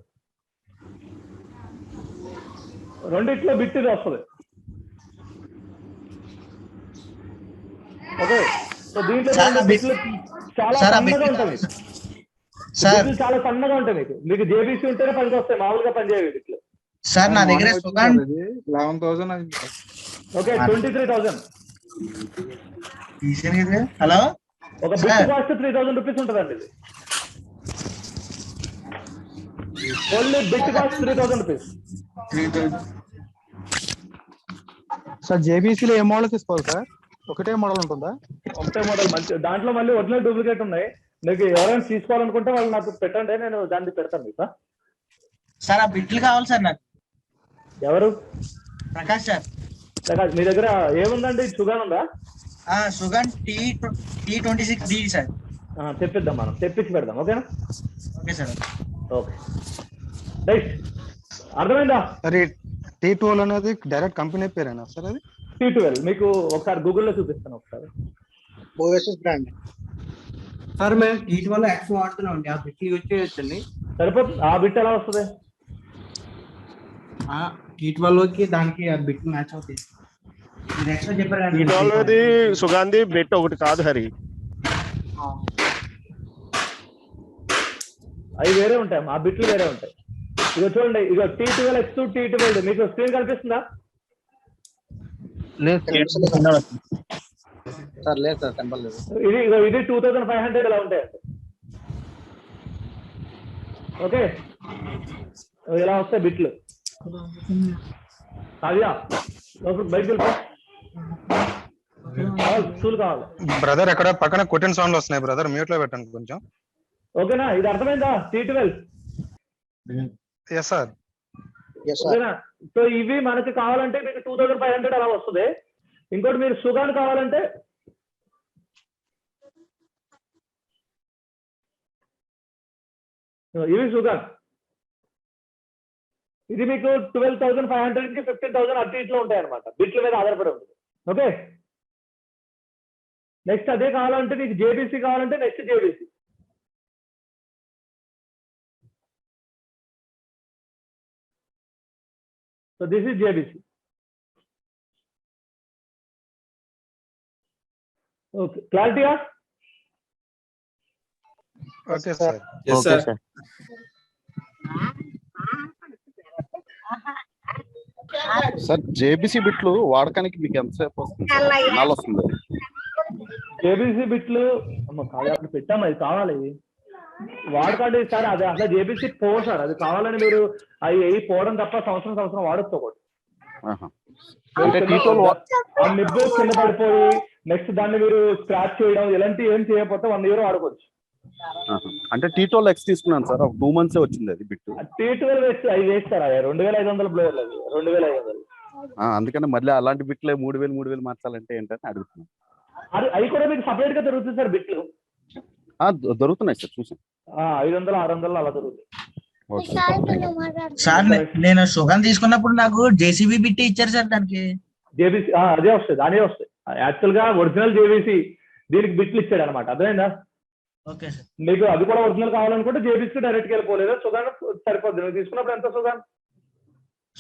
రెండిట్లో బిట్ ఇది వస్తుంది. ఓకే, సో దీంట్లో బిట్లు చాలా సన్నగా ఉంటుంది. బిట్లు చాలా సన్నగా ఉంటాయి. మీకు జేబీసీ ఉంటేనే పనికి వస్తాయి, మామూలుగా పనిచేయవి బిట్లు. సార్ నా దగ్గర 11,000. ఓకే, 23,000. హలో, ఒక బిట్ కాస్ట్ 3,000 రూపీస్ ఉంటుందండి. ఇది only bit cost 3,000 rupees. Sir జేబీసీలో ఏ మోడల్ తీసుకోవాలి సార్? ఒకటే మోడల్ ఉంటుందా? ఒకటే మోడల్ మంచి. దాంట్లో మళ్ళీ ఒరిజినల్ డూప్లికేట్ ఉన్నాయి. మీకు ఎవరైనా తీసుకోవాలనుకుంటే వాళ్ళు నాకు పెట్టండి, నేను దాన్ని పెడతాను మీకు. సార్ ఆ బిట్లు కావాలి సార్ నాకు. ఎవరు? ప్రకాష్ సార్. ప్రకాష్, మీ దగ్గర ఏముందండి? సుగాన్ ఉందా? సుగాన్ T26D సార్. తెప్పిద్దాం, మనం తెప్పించి పెడదాం. ఓకేనా? Okay sir. Okay, right. అర్థమైందా? సరే, T12 అనేది డైరెక్ట్ కంపెనీ పేరేనా సార్? అది T12 మీకు ఒకసారి గూగుల్లో చూపిస్తాను. ఒకసారి ఓఎస్ఎస్ బ్రాండ్. సార్ మేము T12X వాడుతున్నాం అండి, ఆ బిట్ యూజ్ చేయొచ్చండి. సరిపోతుంది. ఆ బిట్ ఎలా వస్తుంది? T12కి దానికి ఆ బిట్ మ్యాచ్ అవుతాయి. మీరు ఎక్స్ట్రా చెప్పారు. T12ది సుగాంధీ బిట్ ఒకటి కాదు హరి, అవి వేరే ఉంటాయి, ఆ బిట్లు వేరే ఉంటాయి. ఇగో చూడండి, ఇగో T12X T12 మీకు స్క్రీన్ కనిపిస్తుందా? లేదు సార్, లేదు సార్, కనపడలేదు. ఇది 2500 ఇలా ఉంటాయండి. ఓకే, ఇలా వస్తాయి బిట్లు. అదియా బయటకు వెళ్ళిపో. స్కూల్ కావాలి బ్రదర్. ఎక్కడ పక్కన కొట్టిన సౌండ్ వస్తున్నాయి బ్రదర్, మ్యూట్ లో పెట్టండి కొంచెం. ఓకేనా? ఇది అర్థమైందా? T12. Yes sir. ఓకేనా? సో ఇవి మనకి కావాలంటే మీకు 2500 అలా వస్తుంది. ఇంకోటి మీరు సుగాన్ కావాలంటే ఇవి సుగాన్. ఇది మీకు 12,500కి 15,000 అటు ఇట్లో ఉంటాయి అనమాట. బిట్ల మీద ఆధారపడి ఉంటుంది. ఓకే, నెక్స్ట్ అదే కావాలంటే మీకు జేబీసీ కావాలంటే next JBC. So this is JBC. Okay, క్లారిటీయా? Okay sir. Okay sir. Sir JBC బిట్లు వాడకానికి మీకు ఎంతసేపు వస్తుంది? వస్తుంది జేబీసీ బిట్లు అప్పుడు పెట్టాము, అది కావాలి వాడకండి సార్. అది అసలు జేబీసీ పోవు సార్, అది కావాలని మీరు అవి పోవడం తప్ప సంవత్సరం వాడొచ్చుకోకూడదు. ఆ నిబ్బు కింద పడిపోయి నెక్స్ట్ దాన్ని మీరు స్క్రాచ్ చేయడం ఇలాంటివి ఏం చేయకపోతే 1 year వాడుకోవచ్చు. అంటే T12X తీసుకున్నాను సార్, 2 months వచ్చింది అది బిట్. T12 వేస్తే అవి వేస్తారా? 2,500 బ్లోవర్లు, అది 2,500. అందుకని మళ్ళీ అలాంటి బిట్లే 3,000 మార్చాలంటే ఏంటని అడుగుతున్నాను. అవి కూడా మీకు సపరేట్ గా దొరుకుతుంది సార్ బిట్లు. దొరుకుతున్నాయి సార్, చూసాను. 500, 600 అలా దొరుకుతాయి. సార్ నేను సుగం తీసుకున్నప్పుడు నాకు జేసీబీ బిట్ ఇచ్చారు సార్ దానికి. జేబీసీ అదే వస్తుంది, అదే వస్తాయి. యాక్చువల్ గా ఒరిజినల్ జేబీసీ దీనికి బిట్లు ఇచ్చాడు అనమాట, అర్థమైందా? Okay sir. మీకు అది కూడా ఒరిజినల్ కావాలనుకుంటే జేబీసీ డైరెక్ట్ గా వెళ్ళిపోలేదు, సుగాన్ సరిపోద్ది. నువ్వు తీసుకున్నప్పుడు ఎంత సుగాన్?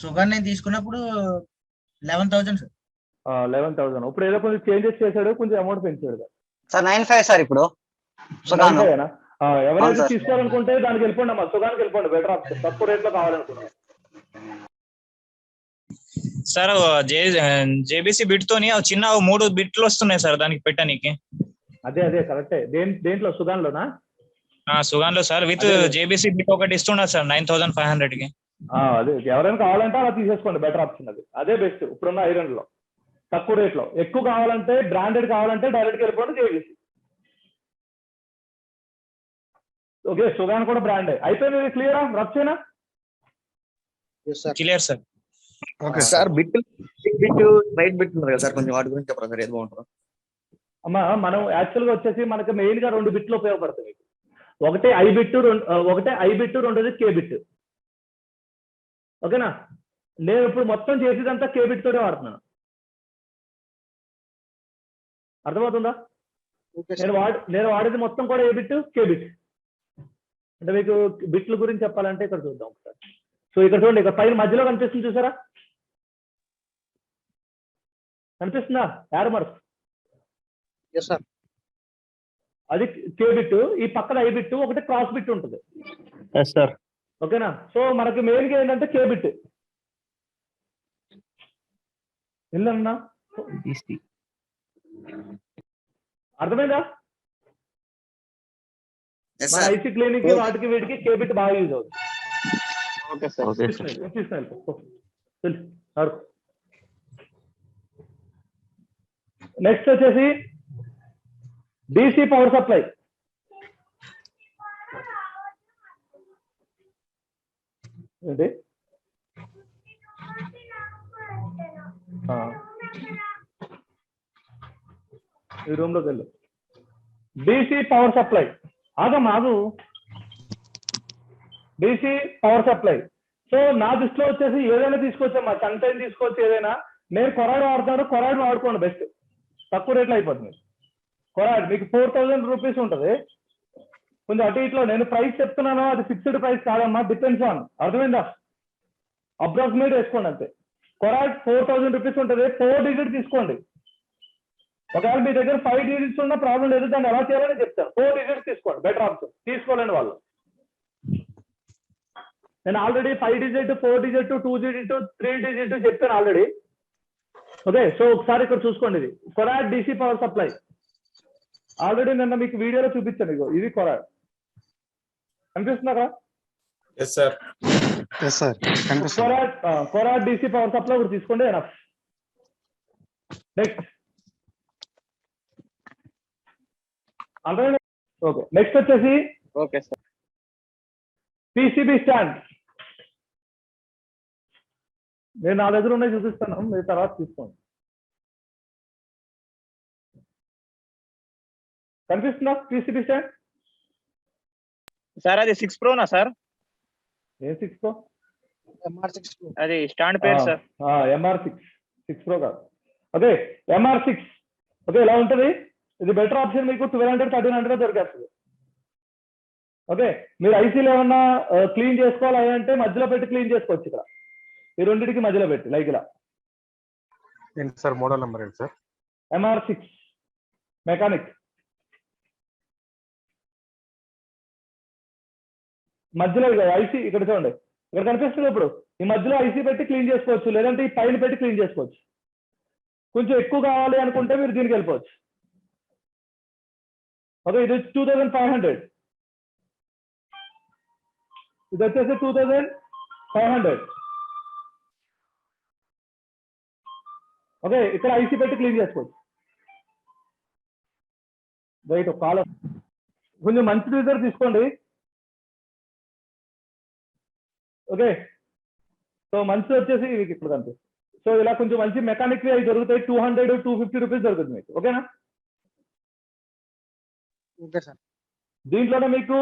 సుగన్ నేను తీసుకున్నప్పుడు 11,000 సార్. 11,000. ఇప్పుడు ఏదో కొంచెం చేంజెస్ చేశాడు, కొంచెం అమౌంట్ పెంచాడు సార్ 9,500 సార్ ఇప్పుడు సుగాను. ఎవరైతే తీసుకోవాలనుకుంటే దానికి వెళ్ళిపోండి అమ్మా, సుగానికి వెళ్ళిపోండి, బెటర్ ఆప్షన్. తక్కువ రేట్ లో కావాలనుకున్నాను సార్. జేబీసీ బిట్ తోని చిన్న 3 బిట్లు వస్తున్నాయి సార్ దానికి పెట్టడానికి. అదే అదే కరెక్టే. దేంట్లో సుగాన్ లోనా? సుగాన్ లో సార్ విత్ జేబీసీ బిట్ ఒకటి ఇస్తున్నారు సార్ 9,500 కి. అదే ఎవరైనా కావాలంటే అలా తీసేసుకోండి, బెటర్ ఆప్షన్ అది. అదే బెస్ట్ ఇప్పుడున్న ఐరన్ లో, తక్కువ రేట్ లో. ఎక్కువ కావాలంటే బ్రాండెడ్ కావాలంటే డైరెక్ట్ వెళ్ళిపోండి జేబీసీ. ఓకే, సుగాన్ కూడా బ్రాండ్ అయిపోయింది. క్లియరా? రచ్చేనా? Clear sir. Okay sir bit right bit ఉంది కదా సార్, కొంచెం వాటి గురించి చెప్పరా సార్, ఏది బాగుంటుందో? అమ్మా మనం యాక్చువల్ గా వచ్చేసి మనకి మెయిన్ గా 2 బిట్లు ఉపయోగపడతాయి. ఒకటే ఐ బిట్, రెండోది కే బిట్. ఓకేనా? నేను ఇప్పుడు మొత్తం చేసేదంతా కే బిట్ తోనే వాడుతున్నాను, అర్థమవుతుందా? నేను వాడేది మొత్తం కూడా ఏ బిట్, కే బిట్. అంటే మీకు బిట్ల గురించి చెప్పాలంటే ఇక్కడ చూద్దాం ఒకసారి. సో ఇక్కడ చూడండి, ఇక్కడ పైన మధ్యలో కనిపిస్తుంది చూసారా? కనిపిస్తుందా యారో మార్క్? అది కే బిట్. ఈ పక్కన ఐ బిట్, ఒకటి క్రాస్ బిట్ ఉంటుంది. ఓకేనా? సో మనకి మెయిన్ గా ఏంటంటే కే బిట్. వెళ్ళన్నా అర్థమైందా? మన ఐసీ క్లినిక్ వాటికి వీటికి కే బిట్ బాగా యూజ్ అవుతుంది. నెక్స్ట్ వచ్చేసి DC పవర్ సప్లై. ఏంటి? ఈ రూమ్ లోకి వెళ్ళు. DC power supply. ఆగు. DC power supply. సో నా దృష్టిలో వచ్చేసి ఏదైనా తీసుకోవచ్చమ్మా, సన్షైన్ తీసుకోవచ్చు ఏదైనా. నేను కొరాడ్ వాడతాను, కొరాడ్ వాడుకోండి బెస్ట్, తక్కువ రేట్లో అయిపోతుంది. కొరాడ్ మీకు 4,000 రూపీస్ ఉంటుంది. కొంచెం అటు ఇట్లో నేను ప్రైస్ చెప్తున్నాను, అది ఫిక్స్డ్ ప్రైస్ కాదమ్మా, డిపెండ్స్ ఆన్. అర్థమైందా? అప్రాక్సిమేట్ వేసుకోండి అంతే. కొరాడ్ 4,000 రూపీస్ ఉంటుంది. 4 డిజిట్ తీసుకోండి. ఒకవేళ మీ దగ్గర 5 డిజిట్స్ ఉన్న ప్రాబ్లం లేదు, దాన్ని ఎలా చేయాలని చెప్తాను. 4 డిజిట్స్ తీసుకోండి, బెటర్ ఆప్షన్. తీసుకోలేండి వాళ్ళు. నేను already 5 digit, 4 digit, 2 digit, 3 digit చెప్పాను ఆల్రెడీ. ఓకే, సో ఒకసారి ఇక్కడ చూసుకోండి. ఇది కొరాడ్ DC పవర్ సప్లై. ఆల్రెడీ నిన్న మీకు వీడియోలో చూపించాను. ఇగో ఇది కొరాడ్, కనిపిస్తుందా? కొరాడ్ DC పవర్ సప్లై ఒకటి తీసుకోండి, enough. Next already okay. Next వచ్చేసి PCB స్టాండ్. నేను నా దగ్గర ఉన్నాయి చూపిస్తాను, మీరు తర్వాత తీసుకోండి. కనిపిస్తుందా PCB స్టాండ్? సార్ అది 6 Pro నా సార్? ఏ 6 Pro? MR6 Pro. అది స్టాండ్ పేరు సార్. MR6 Pro కాదు. Okay, MR6. ఓకే, ఇలా ఉంటుంది. ఇది బెటర్ ఆప్షన్. మీకు 1,200, 1,300 దొరికేస్తుంది. ఓకే, మీరు ఐసీలు ఏమన్నా క్లీన్ చేసుకోవాలి అంటే మధ్యలో పెట్టి క్లీన్ చేసుకోవచ్చు. ఇక్కడ ఈ రెండింటికి మధ్యలో పెట్టి లైక్ ఇలా. ఏంటి సార్ మోడల్ నెంబర్ ఏంటి సార్? MR6 mechanic. మధ్యలో ఐసీ ఇక్కడ చూడండి, ఇక్కడ కనిపిస్తుంది. ఇప్పుడు ఈ మధ్యలో ఐసీ పెట్టి క్లీన్ చేసుకోవచ్చు, లేదంటే ఈ పైన పెట్టి క్లీన్ చేసుకోవచ్చు. కొంచెం ఎక్కువ కావాలి అనుకుంటే మీరు దీనికి వెళ్ళిపోవచ్చు. ఓకే, ఇది 2,500. ఇది వచ్చేసి 2,500. ఓకే, ఇక్కడ ఐసీ పెట్టి క్లీన్ చేసుకోవచ్చు. రైట్, ఒక కాలం కొంచెం మంచి రీజర్ తీసుకోండి. ఓకే, సో మంచి వచ్చేసి మీకు ఇప్పుడు కనిపిస్తుంది. సో ఇలా కొంచెం మంచి మెకానిక్ అవి దొరుకుతాయి. 200, 250 రూపీస్ దొరుకుతుంది మీకు. ఓకేనా? Okay sir. దీంట్లోనే మీకు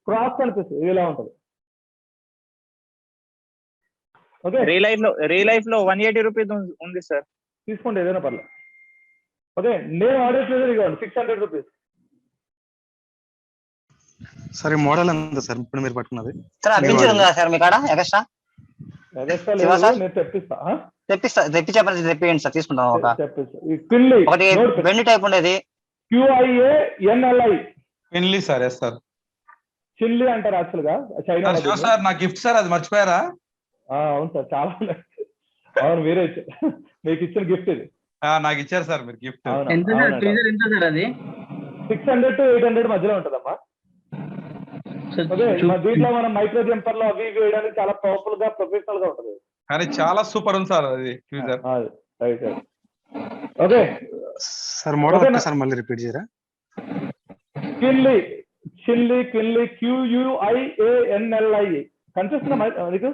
క్రాస్ కనిపిస్తుంది ఇలా ఉంటుంది. ఓకే, రీ లైఫ్ లో 180 రూపీస్ ఉంది సార్, తీసుకోండి ఏదైనా పర్లేదు. ఓకే, నేను ఆర్డర్ చేసేది ఇవ్వండి 600 రూపీస్. సరే మోడల్ ఎంత సార్ ఇప్పుడు మీరు పట్టుకున్నది? సార్ అప్పించి ఉందా సార్ మీ కాడ ఎక్స్ట్రా? నేను తెప్పిస్తా. తెప్పియండి సార్, తీసుకుంటాం. ఒక పిల్లి ఒకటి బెండ్ టైప్ ఉండేది, QIANLI పెన్లీ సార్. Yes sir. చిల్లి అంటారు యాక్చువల్ గా చైనా. సార్ నా గిఫ్ట్ సార్, అది మర్చిపోయారా? అవును సార్, చాలా అవును, మీరే ఇచ్చారు, మీకు ఇచ్చిన గిఫ్ట్ ఇది. నాకు ఇచ్చారు సార్ మీరు గిఫ్ట్. 600 to 800 మధ్యలో ఉంటదమ్మా. ఓకే, దీంట్లో మనం మైక్రో జంపర్ లో అవి వేయడానికి చాలా పవర్ఫుల్ గా ప్రొఫెషనల్ గా ఉంటది. కానీ చాలా సూపర్ ఉంది సార్ అది. Right. Okay sir model sir మళ్ళీ రిపీట్ చేయరా? కిల్లి QUIANLI కనిపిస్తుందా మీకు?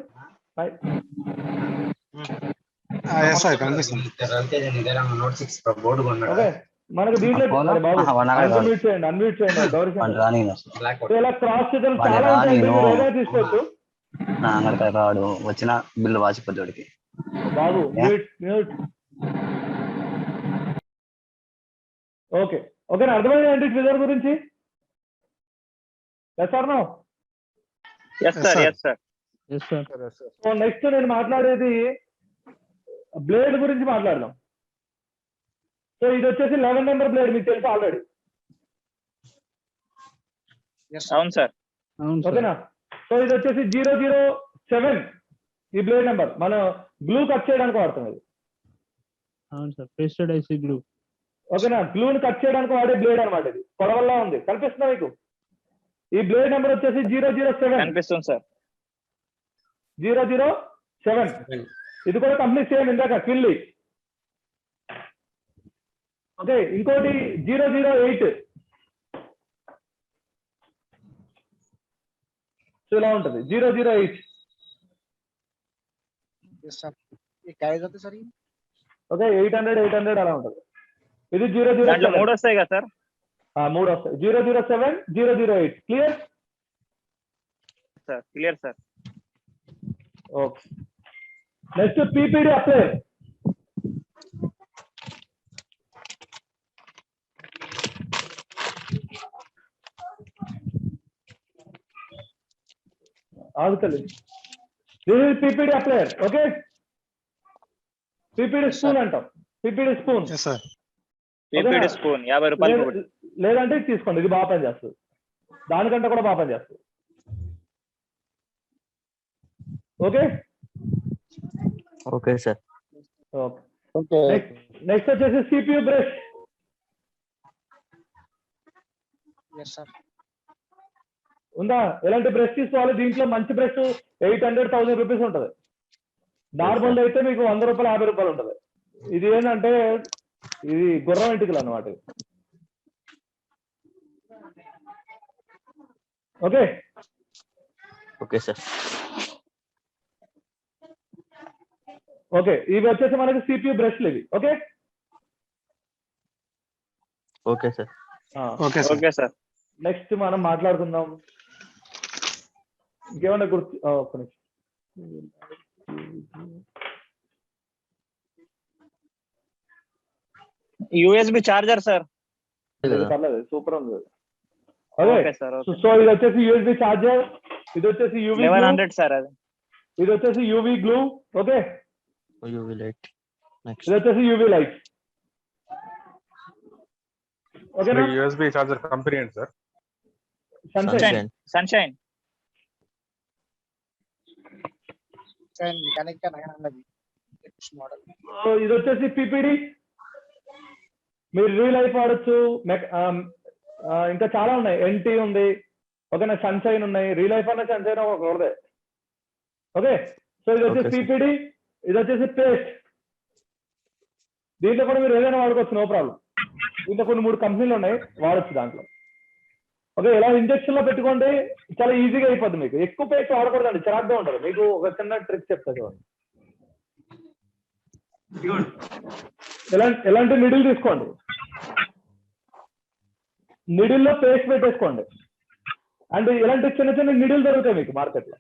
ఓకే, మనకు దీంట్లో అన్మ్యూట్ చేయండి గౌరీ. ఇలా క్రాస్ చేతులు చాలా ఉంటాయి, తీసుకోవచ్చు. వాడు వచ్చిన బిల్లు వాచిపోతాడికి బాబు. మ్యూట్. ఓకే, ఓకేనా, అర్థమైందండి ట్విజర్ గురించి? నెక్స్ట్ నేను మాట్లాడేది బ్లేడ్ గురించి మాట్లాడదాం. సో ఇది వచ్చేసి 11 నెంబర్ బ్లేడ్, మీకు తెలుసు ఆల్రెడీ. అవును సార్. ఓకేనా, సో ఇది వచ్చేసి 007 ఈ బ్లేడ్ నెంబర్. మనం గ్లూ కట్ చేయడానికి వాడుతాం ఇది. అవును సార్, పేస్టెడ్ ఐసి గ్లూ. ఓకేనా, గ్లూని కట్ చేయడానికి వాడే బ్లేడ్ అనమాట. ఇది పొడవల్లా ఉంది, కనిపిస్తుందా మీకు? ఈ బ్లేడ్ నెంబర్ వచ్చేసి 007 కనిపిస్తుంది సార్. 007 ఇది కూడా కంపెనీ సేమ్ ఇందాక కిల్లి. ఓకే, ఇంకోటి 008 ఇలా ఉంటది. 008 ఓకే, 800 అలా ఉంటది. ఇది 007 3 వస్తాయి కదా సార్? 3 వస్తాయి. 007 008 clear sir. Okay, next PPD apply. ఆగుతలేదు. This is PPD applier. Okay, PPD spoon అంటాం. PPD spoon. PPD స్పూన్ 50 రూపాయలు. లేదంటే తీసుకోండి, ఇది బాగా పని చేస్తుంది, దానికంటే కూడా బాగా పని చేస్తుంది. Okay okay sir. Okay, next వచ్చేసి CPU బ్రష్. ఉందా? ఎలాంటి బ్రష్ తీసుకోవాలి? దీంట్లో మంచి బ్రష్ 800-1000 రూపీస్ ఉంటుంది. నార్మల్ అయితే మీకు 100 రూపాయలు 50 రూపాయలు ఉంటుంది. ఇది ఏంటంటే ఇది గుర్రం ఇంటికలు అన్నమాట. Okay okay sir. ఓకే, ఇవి వచ్చేసి మనకి CPU బ్రష్లు ఇవి. Okay okay sir. Okay sir. Next మనం మాట్లాడుకుందాం ఇంకేమన్నా గుర్తు. ఒక్క నిమిషం. USB charger sir. పర్లేదు, సూపర్ ఉంది. ఓకే, సో ఇది వచ్చేసి USB చార్జర్, ఇది వచ్చేసి UV 1100 సార్. అది ఇది వచ్చేసి UV glue. Okay, UV light. ఇది వచ్చేసి UV లైట్. ఓకేనా? USB చార్జర్ కంపెనీ ఏంటి సార్? సన్షైన్. ఇది వచ్చేసి PPD. మీరు రియల్ లైఫ్ వాడచ్చు, ఇంకా చాలా ఉన్నాయి. NT ఉంది. ఓకేనా, సన్షైన్ ఉన్నాయి. రియల్ లైఫ్ అన్న సన్షైన్ ఒకదే. ఓకే, సో ఇది వచ్చేసి PPD, ఇది వచ్చేసి పేస్ట్. దీంట్లో కూడా మీరు ఏదైనా వాడుకోవచ్చు, నో ప్రాబ్లం. దీంట్లో కొన్ని 3 కంపెనీలు ఉన్నాయి, వాడచ్చు దాంట్లో. ఓకే, ఇలా ఇంజక్షన్ లో పెట్టుకోండి, చాలా ఈజీగా అయిపోద్ది మీకు. ఎక్కువ పేస్ట్ వాడకూడదండి, చిరాగ్గా ఉంటుంది. మీకు ఒక చిన్న ట్రిక్ చెప్తా చూడండి. ఎలాంటి నిడిల్ తీసుకోండి, నిడిల్లో పేస్ట్ పెట్టేసుకోండి. అండ్ ఇలాంటి చిన్న చిన్న నిడిలు దొరుకుతాయి మీకు మార్కెట్లో.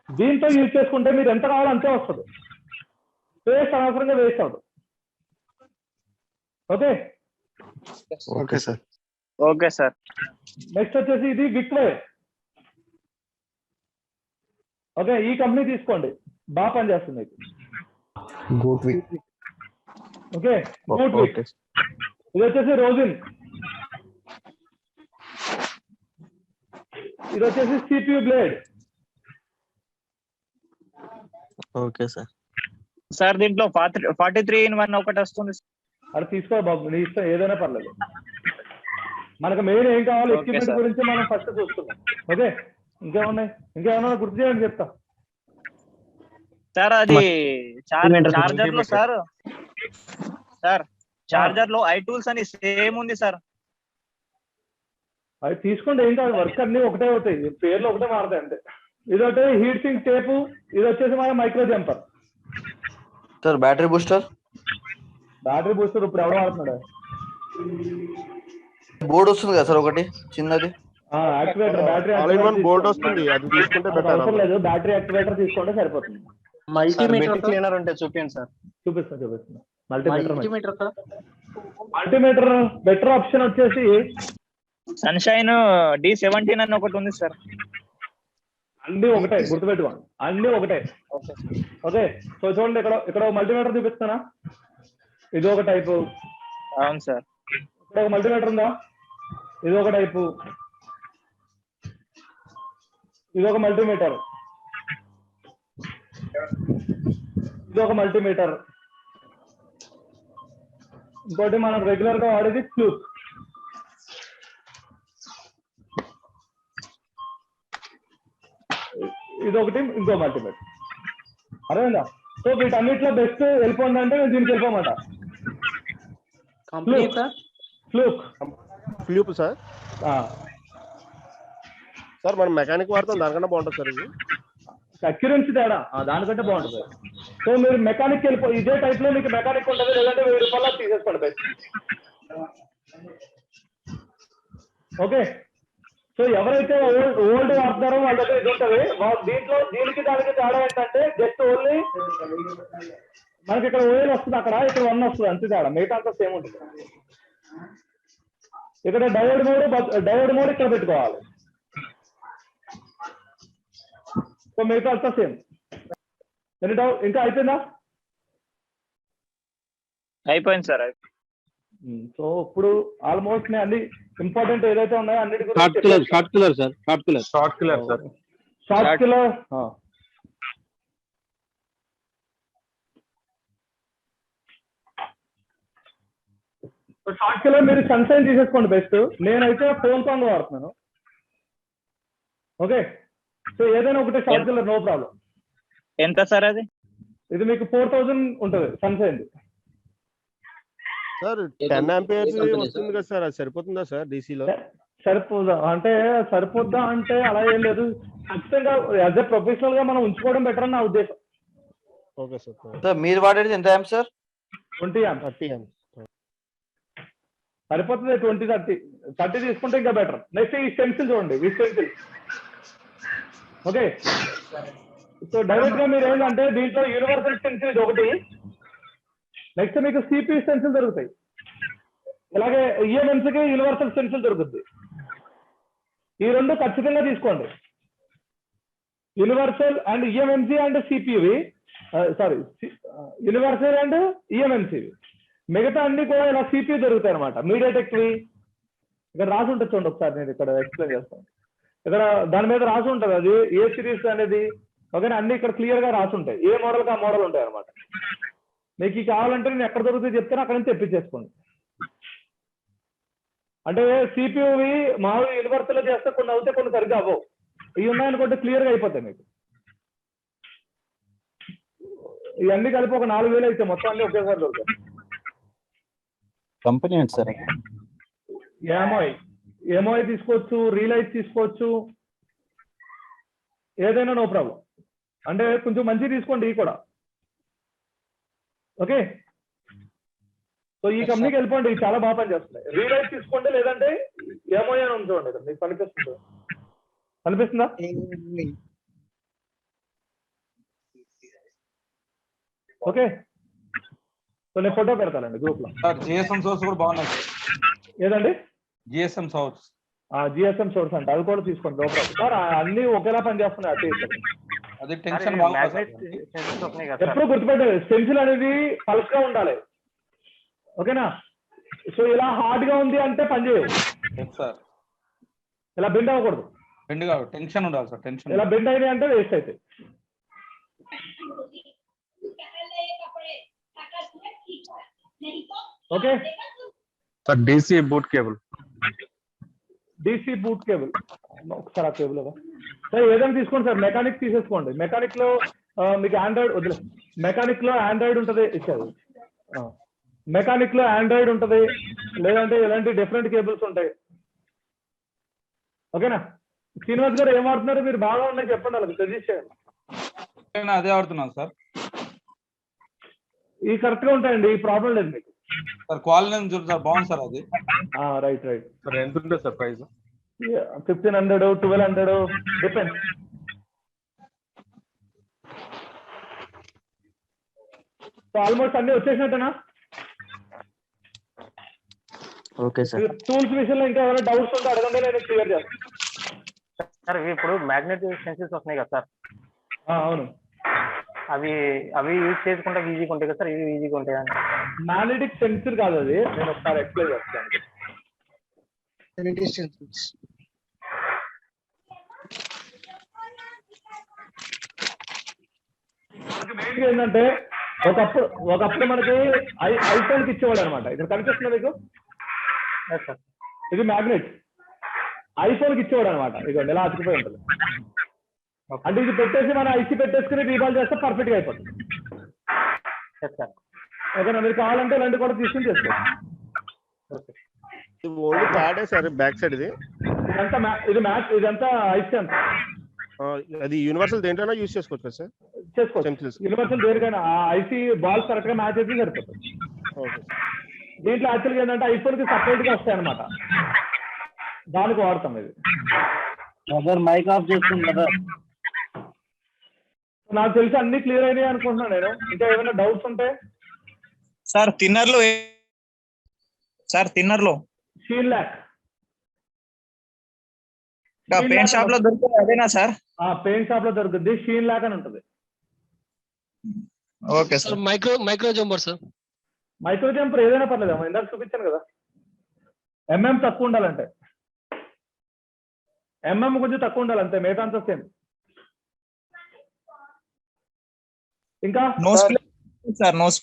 దీంతో యూజ్ చేసుకుంటే మీరు ఎంత కావాలో అంతే వస్తుంది, పేస్ట్ అనవసరంగా వేస్ట్ అవుతుంది. Okay okay sir. Okay sir. Next వచ్చేసి ఇది విక్ వైర్. ఓకే, ఈ కంపెనీ తీసుకోండి, బాగా పనిచేస్తుంది మీకు. గూట్ విక్. ఓకే, గూట్ విక్. ఇది వచ్చేసి రోజిన్. ఇది వచ్చేసి CPU blade. Okay sir. Sir దీంట్లో 43-in-1 ఒకటి వస్తుంది. అది తీసుకో బాబు, నీ ఇష్టం, ఏదైనా పర్లేదు. మనకు మెయిన్ ఏం కావాలి, ఎక్విప్మెంట్ గురించి మనం ఫస్ట్ చూస్తున్నాం. ఓకే, ఇంకేమన్నా గుర్తు చేయండి చెప్తా. సార్ అది చార్జర్ లో సార్ చార్జర్ లో iTools అని సేమ్ ఉంది సార్. అది తీసుకోండి, ఏం కాదు, వర్క్ అన్ని ఒకటే అవుతాయి, పేర్లు ఒకటే మారుతాయి అంతే. ఇది ఒకటి హీట్ సింక్ టేపు. ఇది వచ్చేసి మన micro jumper. Sir battery booster. Battery booster ఇప్పుడు ఎవరు వాడుతున్నాడు? బోర్డు వస్తుంది కదా సార్ ఒకటి చిన్నది, యాక్టివేటర్. బ్యాటరీ బోర్డు వస్తుంది, అది తీసుకుంటే అవసరం లేదు, బ్యాటరీ యాక్టివేటర్ తీసుకుంటే సరిపోతుంది. మల్టీమీటర్ క్లీనర్ ఉంటే చూపించండి సార్. చూపిస్తున్నా. మల్టీమీటర్ బెటర్ ఆప్షన్ వచ్చేసి సన్షైన్ D17 అని ఒకటి ఉంది సార్. అన్ని ఒకటే, గుర్తుపెట్టుకోండి, అన్ని ఒకటే. ఓకే, సో చూడండి, ఇక్కడ మల్టీమీటర్ చూపిస్తానా? ఇది ఒక టైపు. అవును సార్. ఇక్కడ ఒక మల్టీమీటర్ ఉందా? ఇది ఒక టైపు. ఇది ఒక మల్టీమీటర్. ఇది ఒక మల్టీమీటర్. ఇంకోటి మనం రెగ్యులర్ గా వాడేది ఫ్లూక్. ఇది ఒకటి, ఇంకో మల్టీమీటర్. అర్థమైందా? సో వీటన్నిటిలో బెస్ట్ వెళ్ళిపోయింది అంటే నేను దీనికి వెళ్ళిపోమాట. Fluke sir. సార్ మనం మెకానిక్ వాడతాం, దానికన్నా బాగుంటుంది సార్ ఇది. అక్యురెన్సీ తేడా దానికంటే బాగుంటుంది. సో మీరు మెకానిక్ ఇదే టైప్ లో మీకు మెకానిక్ ఉంటుంది, లేదంటే 1000 రూపాయలు తీసేసుకోండి బెస్ట్. ఓకే, సో ఎవరైతే ఓల్డ్ వాడుతున్నారో వాళ్ళ దగ్గర ఇది ఉంటుంది. దీనికి దానికి తేడా ఏంటంటే జస్ట్ ఓన్లీ మనకి ఇక్కడ ఓఎల్ వస్తుంది, అక్కడ ఇక్కడ 1 వస్తుంది, అంతే తేడా. మిగతా అంతా సేమ్ ఉంటుంది. ఇక్కడ డయోడ్ మోడ్ ఇక్కడ పెట్టుకోవాలి. సో మిగతా అంతా సేమ్. ఇంకా అయిపోయిందా? అయిపోయింది సార్. సో ఇప్పుడు ఆల్మోస్ట్ నేను అన్ని ఇంపార్టెంట్ ఏదైతే ఉన్నాయో అన్నిటి గురించి short killer sir. Short killer మీరు సన్షైన్ తీసేసుకోండి బెస్ట్. నేనైతే ఫోన్ సాంగ్ వాడుతున్నాను. ఓకే, సో ఏదైనా ఒకటి షార్ట్ కిల్లర్, నో ప్రాబ్లం. ఎంత సార్ అది? ఇది మీకు 4000 ఉంటుంది సన్షైన్. సార్ 10 ఆంపియర్స్ వస్తుంది కదా సార్, అది సరిపోతుందా సార్ డీసీలో? సరిపోద్దా అంటే అలా ఏం లేదు. ఖచ్చితంగా యాజ్ ఎ ప్రొఫెషనల్ గా మనం ఉంచుకోవడం బెటర్ అని నా ఉద్దేశం. Okay sir. సార్ మీరు వాడేది ఎంత యాంప్ సార్? 20 amps. 30 amps సరిపోతుంది. 20-30 తీసుకుంటే ఇంకా బెటర్. నెక్స్ట్ ఈ స్టెన్సిల్ చూడండి, ఈ స్టెన్సిల్. ఓకే, సో డైరెక్ట్ గా మీరు ఏంటంటే దీంట్లో యూనివర్సల్ స్టెన్సిల్ ఇది ఒకటి. నెక్స్ట్ మీకు సిపి స్టెన్సిల్ దొరుకుతాయి. ఇలాగే ఈఎంఎంసీ కి యూనివర్సల్ స్టెన్సిల్ దొరుకుతుంది. ఈ రెండు ఖచ్చితంగా తీసుకోండి. Universal and eMMC and CPV, universal and eMMC. మిగతా అన్ని కూడా ఇలా సిపి దొరుకుతాయి అనమాట. మీడియాటెక్ వి ఇక్కడ రాసి ఉంటుంది చూడండి, ఒకసారి నేను ఇక్కడ ఎక్స్ప్లెయిన్ చేస్తాను. ఇక్కడ దాని మీద రాసి ఉంటుంది అది ఏ సిరీస్ అనేది. ఓకేనా, అన్ని ఇక్కడ క్లియర్ గా రాసి ఉంటాయి, ఏ మోడల్ కి ఆ మోడల్ ఉంటాయి అనమాట. మీకు కావాలంటే నేను ఎక్కడ దొరుకుతుంది చెప్తాను, అక్కడ నుంచి తెప్పించేసుకోండి. అంటే సిపియువి మామూలు యూనివర్సల్ చేస్తే కొన్ని అవుతాయి, కొన్ని సరిగ్గా అవ్వవు. ఇవి ఉన్నాయనుకుంటే క్లియర్ గా అయిపోతాయి మీకు. ఇవన్నీ కలిపి ఒక 4000 అయితే మొత్తం అన్ని ఒకేసారి దొరుకుతాయి. కంపెనీ ఏంటి సార్? ఏమోఐ తీసుకోవచ్చు, రియలైజ్ తీసుకోవచ్చు, ఏదైనా నో ప్రాబ్లం. అంటే కొంచెం మంచి తీసుకోండి ఇవి కూడా. ఓకే, సో ఈ కంపెనీకి వెళ్ళిపోండి, ఇది చాలా బాగా పనిచేస్తుంది. రీరైట్ తీసుకోండి, లేదంటే ఎంఓఏ అని ఉంచండి. ఇక్కడ మీకు కనిపిస్తుంది, కనిపిస్తుందా? ఓకే, సో నేను ఫోటో పెడతానండి గ్రూప్ లో. సార్ జిఎస్ఎం సోర్స్ కూడా బాగున్నాయి సార్. ఏదండి? GSM source. జిఎస్ఎం సోర్స్ అంటే అది కూడా తీసుకోండి సార్. అన్ని ఒకేలా పనిచేస్తున్నాయి అటు ఇటు. అది టెన్షన్ బాగుంది. ఎప్పుడు గుర్తుపెట్టాలి, స్టెన్సిల్ అనేది పల్స్ గా ఉండాలి, ఓకేనా? సో ఇలా హార్డ్ గా ఉంది అంటే పనిచేయవు సార్. ఇలా బెండ్ అవ్వకూడదు, బెండ్ కాదు, టెన్షన్ ఉండాలి సార్. టెన్షన్ ఇలా బెండ్ అయినాయి అంటే వేస్ట్ అవుతాయి. Okay sir. DC boot cable. DC boot cable ఒకసారి ఆ కేబుల్ సార్ ఏదైనా తీసుకోండి సార్. మెకానిక్ తీసేసుకోండి. మెకానిక్ లో మీకు ఆండ్రాయిడ్ వదిలే, మెకానిక్ లో ఆండ్రాయిడ్ ఉంటుంది ఇచ్చారు. మెకానిక్ లో ఆండ్రాయిడ్ ఉంటుంది, లేదంటే ఇలాంటి డిఫరెంట్ కేబుల్స్ ఉంటాయి, ఓకేనా? శ్రీనివాస్ గారు ఏం వాడుతున్నారు? మీరు బాగా ఉన్నాయి చెప్పండి, వాళ్ళకి సజెస్ట్ చేయండి. అదే ఆడుతున్నాను సార్. ఈ కరెక్ట్ గా ఉంటాయండి, ఈ ప్రాబ్లం లేదు మీకు సార్. క్వాలిటీ చూడండి సార్, బాగుంది సార్ అది. రైట్ రైట్ సార్ ఎంత ఉంటుంది sir price? 1500, 1200 depend. So almost అన్ని వచ్చేసినట్టేనా? Okay sir. టూల్స్ విషయంలో ఇంకా ఏమైనా డౌట్స్ ఉంటే అడగండి, నేను క్లియర్ చేస్తాను. సార్ ఇవి ఇప్పుడు మ్యాగ్నెటిక్ సెన్సెస్ వస్తున్నాయి కదా సార్. అవును, అవి అవి యూజ్ చేసుకుంటే ఈజీగా ఉంటాయి కదా సార్. ఇవి ఈజీగా ఉంటాయి. మ్యాగ్నెటిక్ సెన్సర్ కాదు అది, నేను ఒకసారి ఎక్స్ప్లెయిన్ చేస్తాను. మెయిన్ ఏంటంటే ఒకప్పుడు మనకి ఐఫోన్ కి ఇచ్చేవాడు అనమాట. ఇక్కడ కనిపిస్తుంది మీకు, ఇది మ్యాగ్నెట్. ఐఫోన్ కి ఇచ్చేవాడు అనమాట. ఇక నెల అతికిపోయి ఉంటుంది. అంటే ఇది పెట్టేసి మన ఐసీ పెట్టేసుకుని రీబాల్ చేస్తే పర్ఫెక్ట్ గా అయిపోతుంది. ఓకేనా? మీరు కావాలంటే ఇలాంటి కూడా తీసుకుని చేసుకోవచ్చు. ఓన్లీ ప్యాడే సార్ బ్యాక్ సైడ్. ఇది మ్యాచ్, ఇదంతా ఐసీ అంత. అది యూనివర్సల్ దేంట్లోనే యూజ్ చేసుకోవచ్చు సార్. చేసుకోవచ్చు, యూనివర్సల్ దేనికైనా ఐసీ బాల్ కరెక్ట్ గా మ్యాచ్ అయితే సరిపోతుంది. దీంట్లో యాక్చువల్గా ఏంటంటే ఐఫోన్ కి సపరేట్ గా వస్తాయి అనమాట, దానికి వాడతాం ఇది. మైక్ ఆఫ్ చేసుకుంటా. నాకు తెలిసి అన్ని క్లియర్ అయినాయి అనుకుంటున్నాను నేను. ఇంకా ఏమైనా డౌట్స్ ఉంటే సార్ తిన్నర్లో సార్ తిన్నర్లో షీన్ ల్యాక్ పెయింట్ షాప్ లో దొరుకుతుంది అదేనా సార్? పెయింట్ షాప్ లో దొరుకుతుంది, షీన్ ల్యాక్ అని ఉంటుంది. Okay sir. Micro jumper sir. Micro jumper ఏదైనా పర్లేదు, ఇందాక చూపించాను కదా. ఎంఎం తక్కువ ఉండాలంటే, ఎంఎం కొంచెం తక్కువ ఉండాలి అంతే, మిగతా అంతా సేమ్. ఇంకా nose plier sir. Nose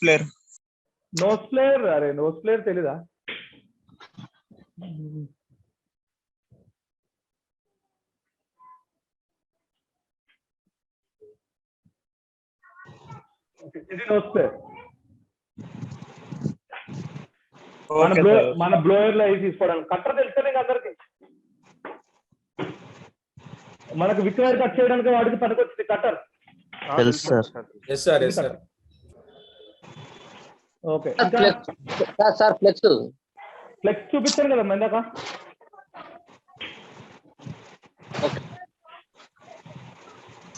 plier అరే నోస్ ప్లేయర్ తెలీదా? ఇది నోస్ ప్లేయర్. మన బ్లోయర్ లో అవి తీసుకోవడానికి కట్టర్ తెలుసా మీకు అందరికి? మనకు విక్రయర్ కట్ చేయడానికి వాటికి పనికొచ్చింది కట్టర్. తెలుసు సార్. ఓకే, ఫ్లెక్స్ చూపించాను కదా ఇందాక.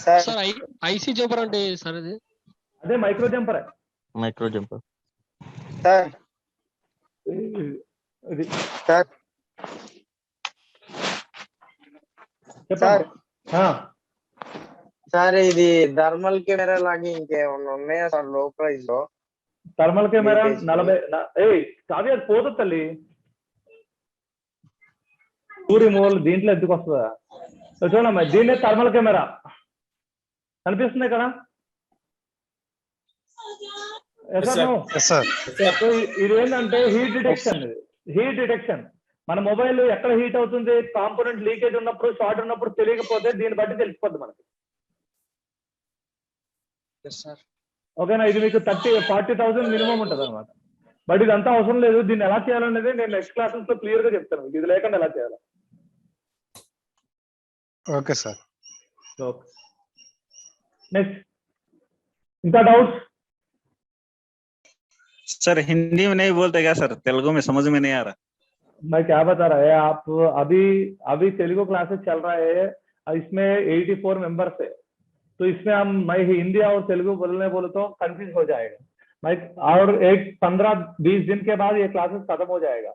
సార్ ఐసీ జంపర్ అంటే సార్ అది అదే మైక్రో జంపర్. సార్ ఇది సార్ సార్ ఇది థర్మల్ కెమెరా లాగా ఇంకేమన్నా ఉన్నాయా సార్ లో ప్రైస్ లో? Thermal camera 40. కాదు అది పోతుంది తల్లి, సూర్య మూలు దీంట్లో ఎందుకు వస్తుందా? చూడమ్మా, దీన్నే థర్మల్ కెమెరా కనిపిస్తుంది కదా. ఇది ఏంటంటే హీట్ డిటెక్షన్. హీట్ డిటెక్షన్ మన మొబైల్ ఎక్కడ హీట్ అవుతుంది, కాంపోనెంట్ లీకేజ్ ఉన్నప్పుడు, షార్ట్ ఉన్నప్పుడు తెలియకపోతే దీన్ని బట్టి తెలిసిపోద్ది మనకి. ఓకేనా? ఇది మీకు 40,000 మినిమం ఉంటుంది అనమాట. బట్ ఇదంతా అవసరం లేదు. దీన్ని ఎలా చేయాలనేది నేను నెక్స్ట్ క్లాసెస్ లో క్లియర్ గా చెప్తాను, ఇది లేకుండా ఎలా చేయాలి. Okay sir. నెక్స్ట్ ఇంకా డౌట్స్? सर हिंदी में नहीं बोलते क्या सर, तेलुगु में समझ में नहीं आ रहा। मैं क्या बता रहा है आप, अभी अभी तेलुगु क्लासेस चल रहा है, इसमें 84 मेंबर्स है, तो इसमें हम मैं हिंदी और तेलुगु बोलने बोले तो कंफ्यूज हो जाएगा। मैं और एक 15-20 दिन के बाद ये क्लासेस खत्म हो जाएगा,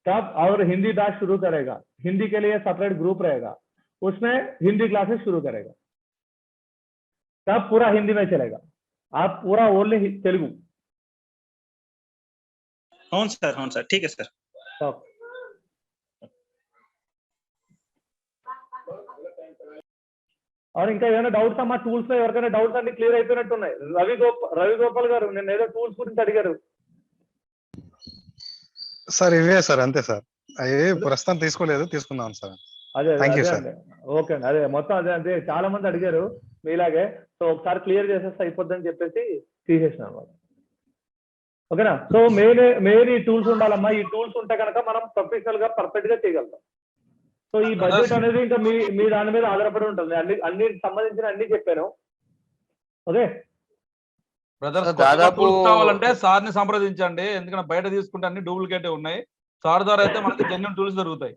तब और हिंदी बैच शुरू करेगा। हिंदी के लिए सेपरेट ग्रुप रहेगा, उसमें हिंदी क्लासेस शुरू करेगा, तब पूरा हिंदी में चलेगा। आप पूरा ओनली तेलुगु। हाँ सर ठीक है सर। और ఇంకా ఏమైనా డౌట్స్ అమ్మా టూల్స్ లో ఎవరికైనా డౌట్స్ అన్ని క్లియర్ అయిపోయినట్టు ఉన్నాయి. రవి గోపాల్ గారు నేను ఏదో టూల్స్ గురించి అడిగారు సార్. ఇవే సార్, అంతే సార్. అవి ప్రస్తుతం తీసుకోలేదు, తీసుకుందాం సార్. అదే థ్యాంక్ యూ అదే సార్. అండి. ఓకే అండి, అదే మొత్తం అదే అంతే. చాలా మంది అడిగారు మీలాగే, సో ఒకసారి క్లియర్ చేసేస్తే అయిపోద్దని చెప్పేసి తీసేసినాం అనమాట. ఓకేనా? సో మెయిన్ ఈ టూల్స్ ఉండాలమ్మా. ఈ టూల్స్ ఉంటే కనుక మనం ప్రొఫెషనల్ గా పర్ఫెక్ట్ గా చేయగలుగుతాం. సో ఈ బడ్జెట్ అనేది ఇంకా మీ దాని మీద ఆధారపడి ఉంటుంది. అన్ని సంబంధించిన అన్ని చెప్పాను. ఓకే బ్రదర్స్, దాదాపు కావాలంటే సార్ ని సంప్రదించండి, ఎందుకంటే బయట తీసుకుంటే అన్ని డూప్లికేట్ ఉన్నాయి. సార్ ద్వారా అయితే మనకి జెన్యూన్ టూల్స్ దొరుకుతాయి.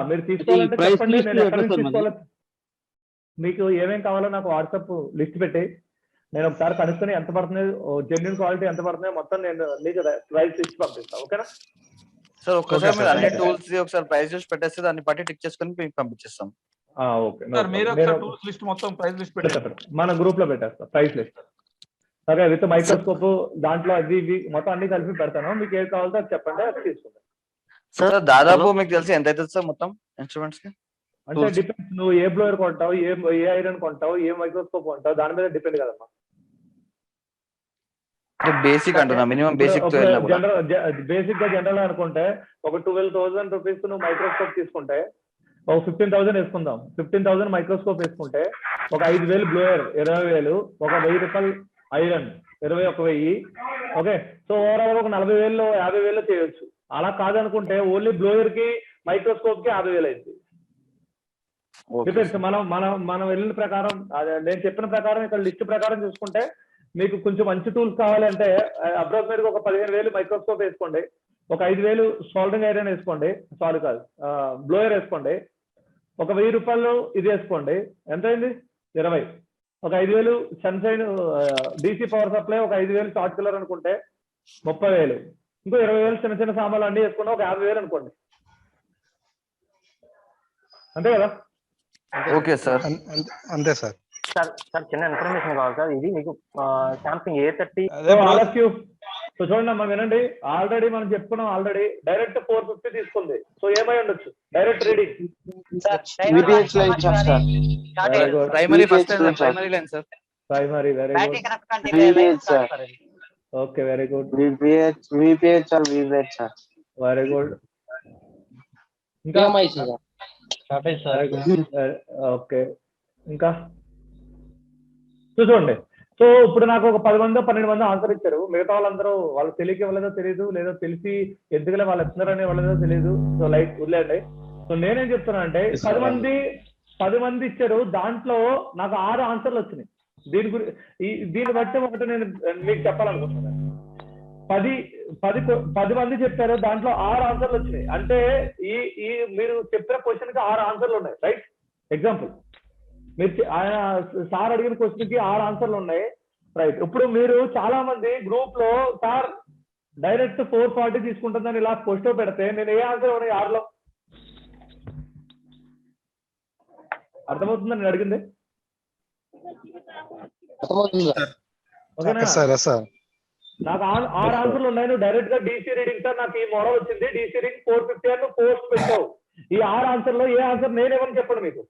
మీరు తీసుకోవాలంటే చెప్పండి, నేను ఎక్కడి నుంచి తీసుకోవాలి. మీకు ఏమేం కావాలో నాకు వాట్సాప్ లిస్ట్ పెట్టి నేను ఒకసారి కనుక్కొని ఎంత పడుతుంది, జెన్యూన్ క్వాలిటీ ఎంత పడుతుందో మొత్తం నేను మీకు ప్రైస్ లిస్ట్ పంపిస్తాను. ఓకేనా సార్? ఒక్కసారి మీరు అన్ని టూల్స్ ఒకసారి ప్రైస్ లిస్ట్ పెట్టేస్తే దాన్ని బట్టి టిక్ చేసుకొని మీకు పంపించేస్తాం. ఓకే సార్ మీరు ఒకసారి టూల్స్ లిస్ట్ మొత్తం ప్రైస్ లిస్ట్ పెట్టేస్తారు, మన గ్రూప్ లో పెట్టేస్తాం price list. Okay, with microscope దాంట్లో అది ఇవి మొత్తం అన్ని కలిపి పెడతాను. మీకు ఏది కావాలో అది చెప్పండి, అది తీసుకుంటాం. సార్ దాదాపు మీకు తెలిసి ఎంత అవుతుంది సార్ మొత్తం ఇన్స్ట్రుమెంట్స్ కి? అంటే డిపెండ్స్, నువ్వు ఏ బ్లోయర్ కొంటావు, ఏ ఐరన్ కొంటావు, ఏ మైక్రోస్కోప్ కొంటావు, దాని మీద డిపెండ్ కదమ్మా. బేసిక్ అంటున్నా, మినిమం బేసిక్ బేసిక్ గా జనరల్ అనుకుంటే ఒక 12,000 రూపీస్ నువ్వు మైక్రోస్కోప్ తీసుకుంటే ఒక 15,000 వేసుకుందాం. 15,000 మైక్రోస్కోప్ వేసుకుంటే ఒక 5,000 బ్లోయర్ 20,000, ఒక 1,000 రూపాయలు ఐరన్ 21,000. ఓకే, సో ఓవరాల్ ఒక 40,000 50,000 చేయొచ్చు. అలా కాదనుకుంటే ఓన్లీ బ్లోయర్ కి మైక్రోస్కోప్ కి 50,000 అయింది. డిపెండ్స్, మనం వెళ్ళిన ప్రకారం, నేను చెప్పిన ప్రకారం ఇక్కడ లిస్ట్ ప్రకారం చూసుకుంటే మీకు కొంచెం మంచి టూల్స్ కావాలంటే అప్రాక్సిమేట్ గా ఒక 15,000 మైక్రోస్కోప్ వేసుకోండి, ఒక 5,000 సోల్డరింగ్ ఐరన్ వేసుకోండి, సారీ కాదు బ్లోయర్ వేసుకోండి, ఒక 1,000 రూపాయలు ఇది వేసుకోండి. ఎంత అయింది? 20. ఒక 5,000 సన్షైన్ డీసీ పవర్ సప్లై, ఒక 5,000 షార్ట్ కిల్లర్ అనుకుంటే 30,000. ఇంకో 20,000 చిన్న చిన్న సామాన్లు అన్ని వేసుకుంటే ఒక 50,000 అనుకోండి. అంతే కదా? ఓకే సార్, అంతే సార్. సార్ చిన్న ఇన్ఫర్మేషన్ కావాలి సార్. ఇది మీకు సామ్సంగ్ A30. సో చూడండి అమ్మా, వినండి. ఆల్రెడీ మనం చెప్పుకున్నాం, ఆల్రెడీ డైరెక్ట్ 450 తీసుకుంది. సో ఏమై ఉండొచ్చు? Direct reading primary first primary line sir. Primary, very good. Okay, very good. Very good. ఇంకా ఓకే, ఇంకా చూడండి. సో ఇప్పుడు నాకు ఒక 10 మంది 12 మంది ఆన్సర్ ఇచ్చారు. మిగతా వాళ్ళందరూ వాళ్ళు తెలియక ఇవ్వలేదో తెలియదు, లేదో తెలిసి ఎందుకులే వాళ్ళు ఇస్తున్నారని ఇవ్వలేదో తెలియదు. సో లైక్ వదిలేండి. సో నేనేం చెప్తున్నా అంటే 10 మంది ఇచ్చారు, దాంట్లో నాకు 6 ఆన్సర్లు వచ్చినాయి. దీన్ని బట్టి ఒకటి నేను మీకు చెప్పాలనుకుంటున్నాను. 10 మంది చెప్పారు, దాంట్లో 6 ఆన్సర్లు వచ్చినాయి. అంటే ఈ మీరు చెప్పిన క్వశ్చన్ కి 6 ఆన్సర్లు ఉన్నాయి, రైట్? ఎగ్జాంపుల్, మీరు ఆయన సార్ అడిగిన క్వశ్చన్ కి 6 ఆన్సర్లు ఉన్నాయి, రైట్? ఇప్పుడు మీరు చాలా మంది గ్రూప్ లో సార్ డైరెక్ట్ 440 తీసుకుంటుందని ఇలా పోస్ట్ పెడితే నేను ఏ ఆన్సర్ ఉన్నాయి 6లో? అర్థమవుతుందని నేను అడిగింది? ఓకేనా? నాకు 6 ఆన్సర్లు ఉన్నాయి. నువ్వు డైరెక్ట్ గా డీసీ రీడింగ్ సార్ నాకు ఈ మోడల్ వచ్చింది, డీసీ రీడింగ్ 450 అని నువ్వు పోస్ట్ పెట్టావు. ఈ 6 ఆన్సర్లో ఏ ఆన్సర్ నేనేమని చెప్పండి మీకు?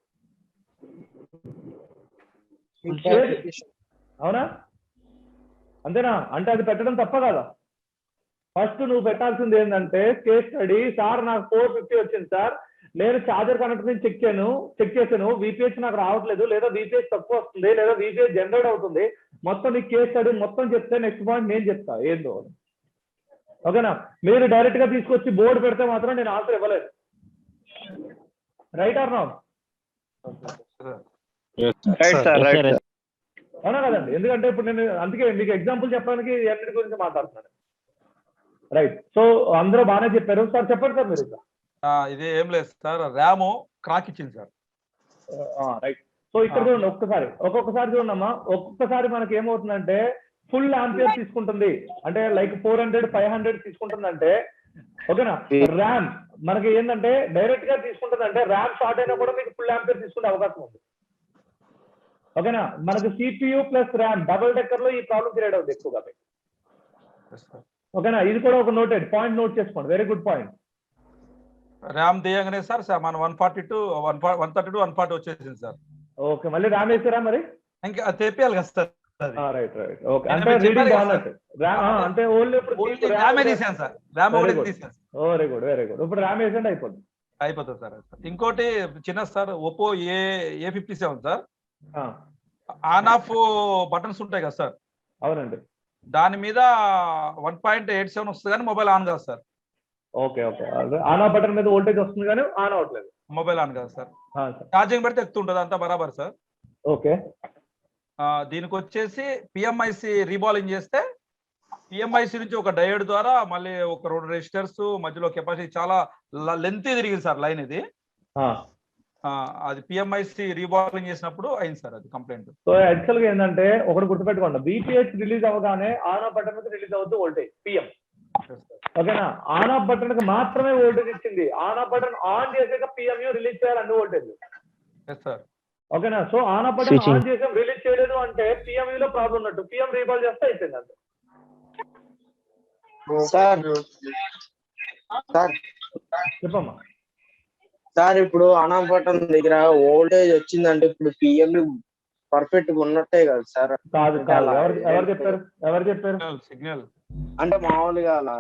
అవునా? అంతేనా? అంటే అది పెట్టడం తప్ప కదా? ఫస్ట్ నువ్వు పెట్టాల్సింది ఏంటంటే కేస్ స్టడీ. సార్ నాకు 450 వచ్చింది సార్, నేను చార్జర్ కనెక్ట్ నుంచి చెక్ చేశాను, VPH నాకు రావట్లేదు, లేదా VPH తక్కువ వస్తుంది, లేదా VPH జనరేట్ అవుతుంది. మొత్తం నీ కేస్ స్టడీ మొత్తం చెప్తే నెక్స్ట్ పాయింట్ నేను చెప్తా ఏందో. ఓకేనా? మీరు డైరెక్ట్ గా తీసుకొచ్చి బోర్డు పెడితే మాత్రం నేను ఆన్సర్ ఇవ్వలేదు. Right are not? అవునా కదండి? ఎందుకంటే ఇప్పుడు నేను అందుకే మీకు ఎగ్జాంపుల్ చెప్పడానికి అన్నిటి గురించి మాట్లాడుతున్నాను. రైట్. సో అందరూ బాగానే చెప్పారు సార్. చెప్పండి సార్ మీరు. ఇది ఏం లేదు సార్, ర్యామ్ క్రాక్ ఇచ్చింది సార్. రైట్. సో ఇక్కడ చూడండి ఒక్కొక్కసారి చూడమ్మా, ఒక్కొక్కసారి మనకి ఏమవుతుందంటే ఫుల్ ఆంపియర్ తీసుకుంటుంది, అంటే లైక్ 400 500 తీసుకుంటుందంటే ఓకేనా. ర్యామ్ మనకి ఏంటంటే డైరెక్ట్ గా తీసుకుంటుంది, అంటే ర్యామ్ షార్ట్ అయినా కూడా మీకు ఫుల్ ఆంపియర్ తీసుకునే అవకాశం ఉంది. ఓకేనా. మనకి CPU plus RAM double decker లో ఈ ప్రాబ్లం క్రియేట్ అవుతుంది ఎక్కువగా. ఓకేనా. ఇది కూడా ఒక పాయింట్ నోట్ చేసుకోండి. Very good point. ర్యామ్ తీయగానే సార్ మన 142 132 140 వచ్చేసింది సార్. ఓకే, మళ్ళీ ర్యామ్ వేసారా మరి? ఇంకా తెప్పియాలి కదా సార్. రైట్. ఓకే, అంటే రీడింగ్ బాగున్నట్టు. అంటే ఓన్లీ ర్యామే తీసాను సార్. ర్యామ్ ఒకటి తీసాను. Very good. ఇప్పుడు ర్యామ్ వేసండి అయిపోతుంది సార్. ఇంకోటి చిన్న sir, Oppo A57 sir, on off buttons ఉంటాయి కదా సార్. అవునండి. దాని మీద 1.87 వస్తుంది కానీ మొబైల్ ఆన్ కాదు sir. Okay. On off button మీద వోల్టేజ్ వస్తుంది కానీ ఆన్ అవ్వట్లేదు. మొబైల్ ఆన్ కాదు సార్. ఛార్జింగ్ పెడితే ఎక్కుతుంటది, అంతా బరాబర్ సార్. ఓకే. దీనికి వచ్చేసి PMIC రీబాలింగ్ చేస్తే PMIC నుంచి ఒక డయోడ్ ద్వారా మళ్ళీ ఒక 2 రెసిస్టర్స్ మధ్యలో కెపాసిటీ చాలా లెంత్ తిరిగింది సార్ లైన్. ఇది అది PMIC రీబాలింగ్ చేసినప్పుడు అయింది సార్ అది కంప్లైంట్. సో యాక్చువల్ గా ఏంటంటే ఒకటి గుర్తుపెట్టుకోండి, VPH రిలీజ్ అవ్వగానే ఆన్ ఆఫ్ బటన్ మీద రిలీజ్ అవుతుంది వోల్టేజ్ PM. ఓకేనా. ఆన్ ఆఫ్ బటన్ కి మాత్రమే వోల్టేజ్ ఇచ్చింది. ఆన్ ఆఫ్ బటన్ ఆన్ చేసాక PMU రిలీజ్ చేయాలి అన్ని వోల్టేజ్. ఓకేనా. So on off button on చేసాం రిలీజ్ చేయలేదు అంటే PMU లో ప్రాబ్లం ఉన్నట్టు. PM రీబాల్ చేస్తే అయిపోయింది అంతే. చెప్పమ్మా సార్. ఇప్పుడు ఆన్ ఆఫ్ బటన్ దగ్గర వోల్టేజ్ వచ్చిందంటే ఇప్పుడు PMU పర్ఫెక్ట్ గా ఉన్నట్టే కదా సార్? కాదు. ఎవరు చెప్పారు? సిగ్నల్ అంటే మామూలుగా అలా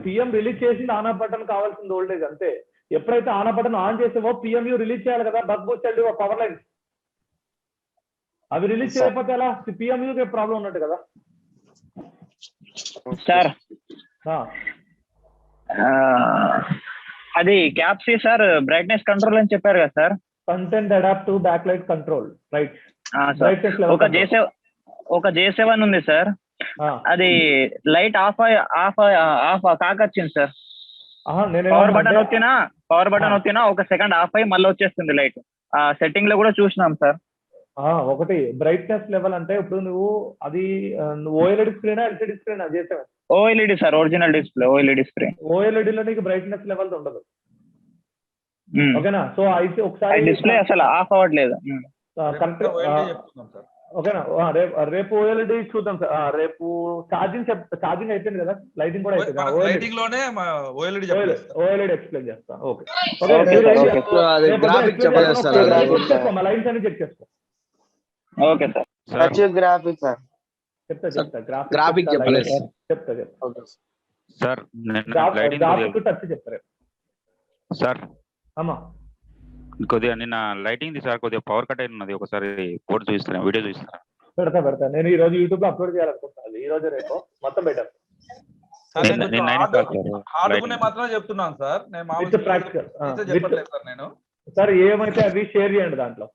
పిఎం రిలీజ్ చేసింది ఆన్ ఆఫ్ బటన్ కావాల్సిన వోల్టేజ్ అంతే. ఎప్పుడైతే ఆన్ ఆఫ్ బటన్ ఆన్ చేసామో PMU రిలీజ్ చేయాలి కదా, బక్ బూస్ట్ పవర్ లైన్. అవి రిలీజ్ చేయకపోతే ఎలా? PMU ప్రాబ్లం ఉన్నట్టు కదా సార్. అది క్యాప్సీ సార్, బ్రైట్నెస్ కంట్రోల్ అని చెప్పారు కదా sir. Content adaptive back light control. Right. ఒక J7 ఉంది సార్, అది లైట్ ఆఫ్ కాకొచ్చింది సార్. పవర్ బటన్ వచ్చినా ఒక సెకండ్ ఆఫ్ అయ్యి మళ్ళీ వచ్చేస్తుంది లైట్. ఆ సెట్టింగ్ లో కూడా చూసినాం సార్. ఒకటి బ్రైట్నెస్ లెవెల్ అంటే ఇప్పుడు నువ్వు అది OLED స్క్రీన్ LCD స్క్రీన్ చేసావు? OLED sir, original display OLED screen. OLED లో నీకు బ్రైట్నెస్ లెవెల్ ఉండదు. ఓకేనా. సో అయితే ఒకసారి డిస్ప్లే అసలు ఆఫ్ అవ్వట్లేదు. ఓకేనా. రేపు OLED చూద్దాం సార్. రేపు ఛార్జింగ్ అయిపోయింది కదా, లైటింగ్ కూడా అయిపోయింది. OLED ఎక్స్ప్లెయిన్ చేస్తాను. ఓకే. లైన్స్ అన్ని చెక్ చేసుకో. Okay sir. గ్రాఫిక్స్ సార్ చెప్తా. గ్రాఫిక్ చెప్తా సార్. గ్రాఫిక్ టచ్ చెప్తారు సార్. అమ్మా కొద్దిగా నిన్న లైటింగ్ సార్, కొద్దిగా పవర్ కట్ అయినది. ఒకసారి కోడ్ చూపిస్తారా, వీడియో చూపిస్తారా? పెడతా. నేను ఈ రోజు యూట్యూబ్ లో అప్లోడ్ చేయాలనుకుంటున్నాను. ఈ రోజు రేపు మొత్తం పెట్టాను. మాత్రమే చెప్తున్నాను సార్. నేను సార్ ఏమైతే అవి షేర్ చేయండి దాంట్లో.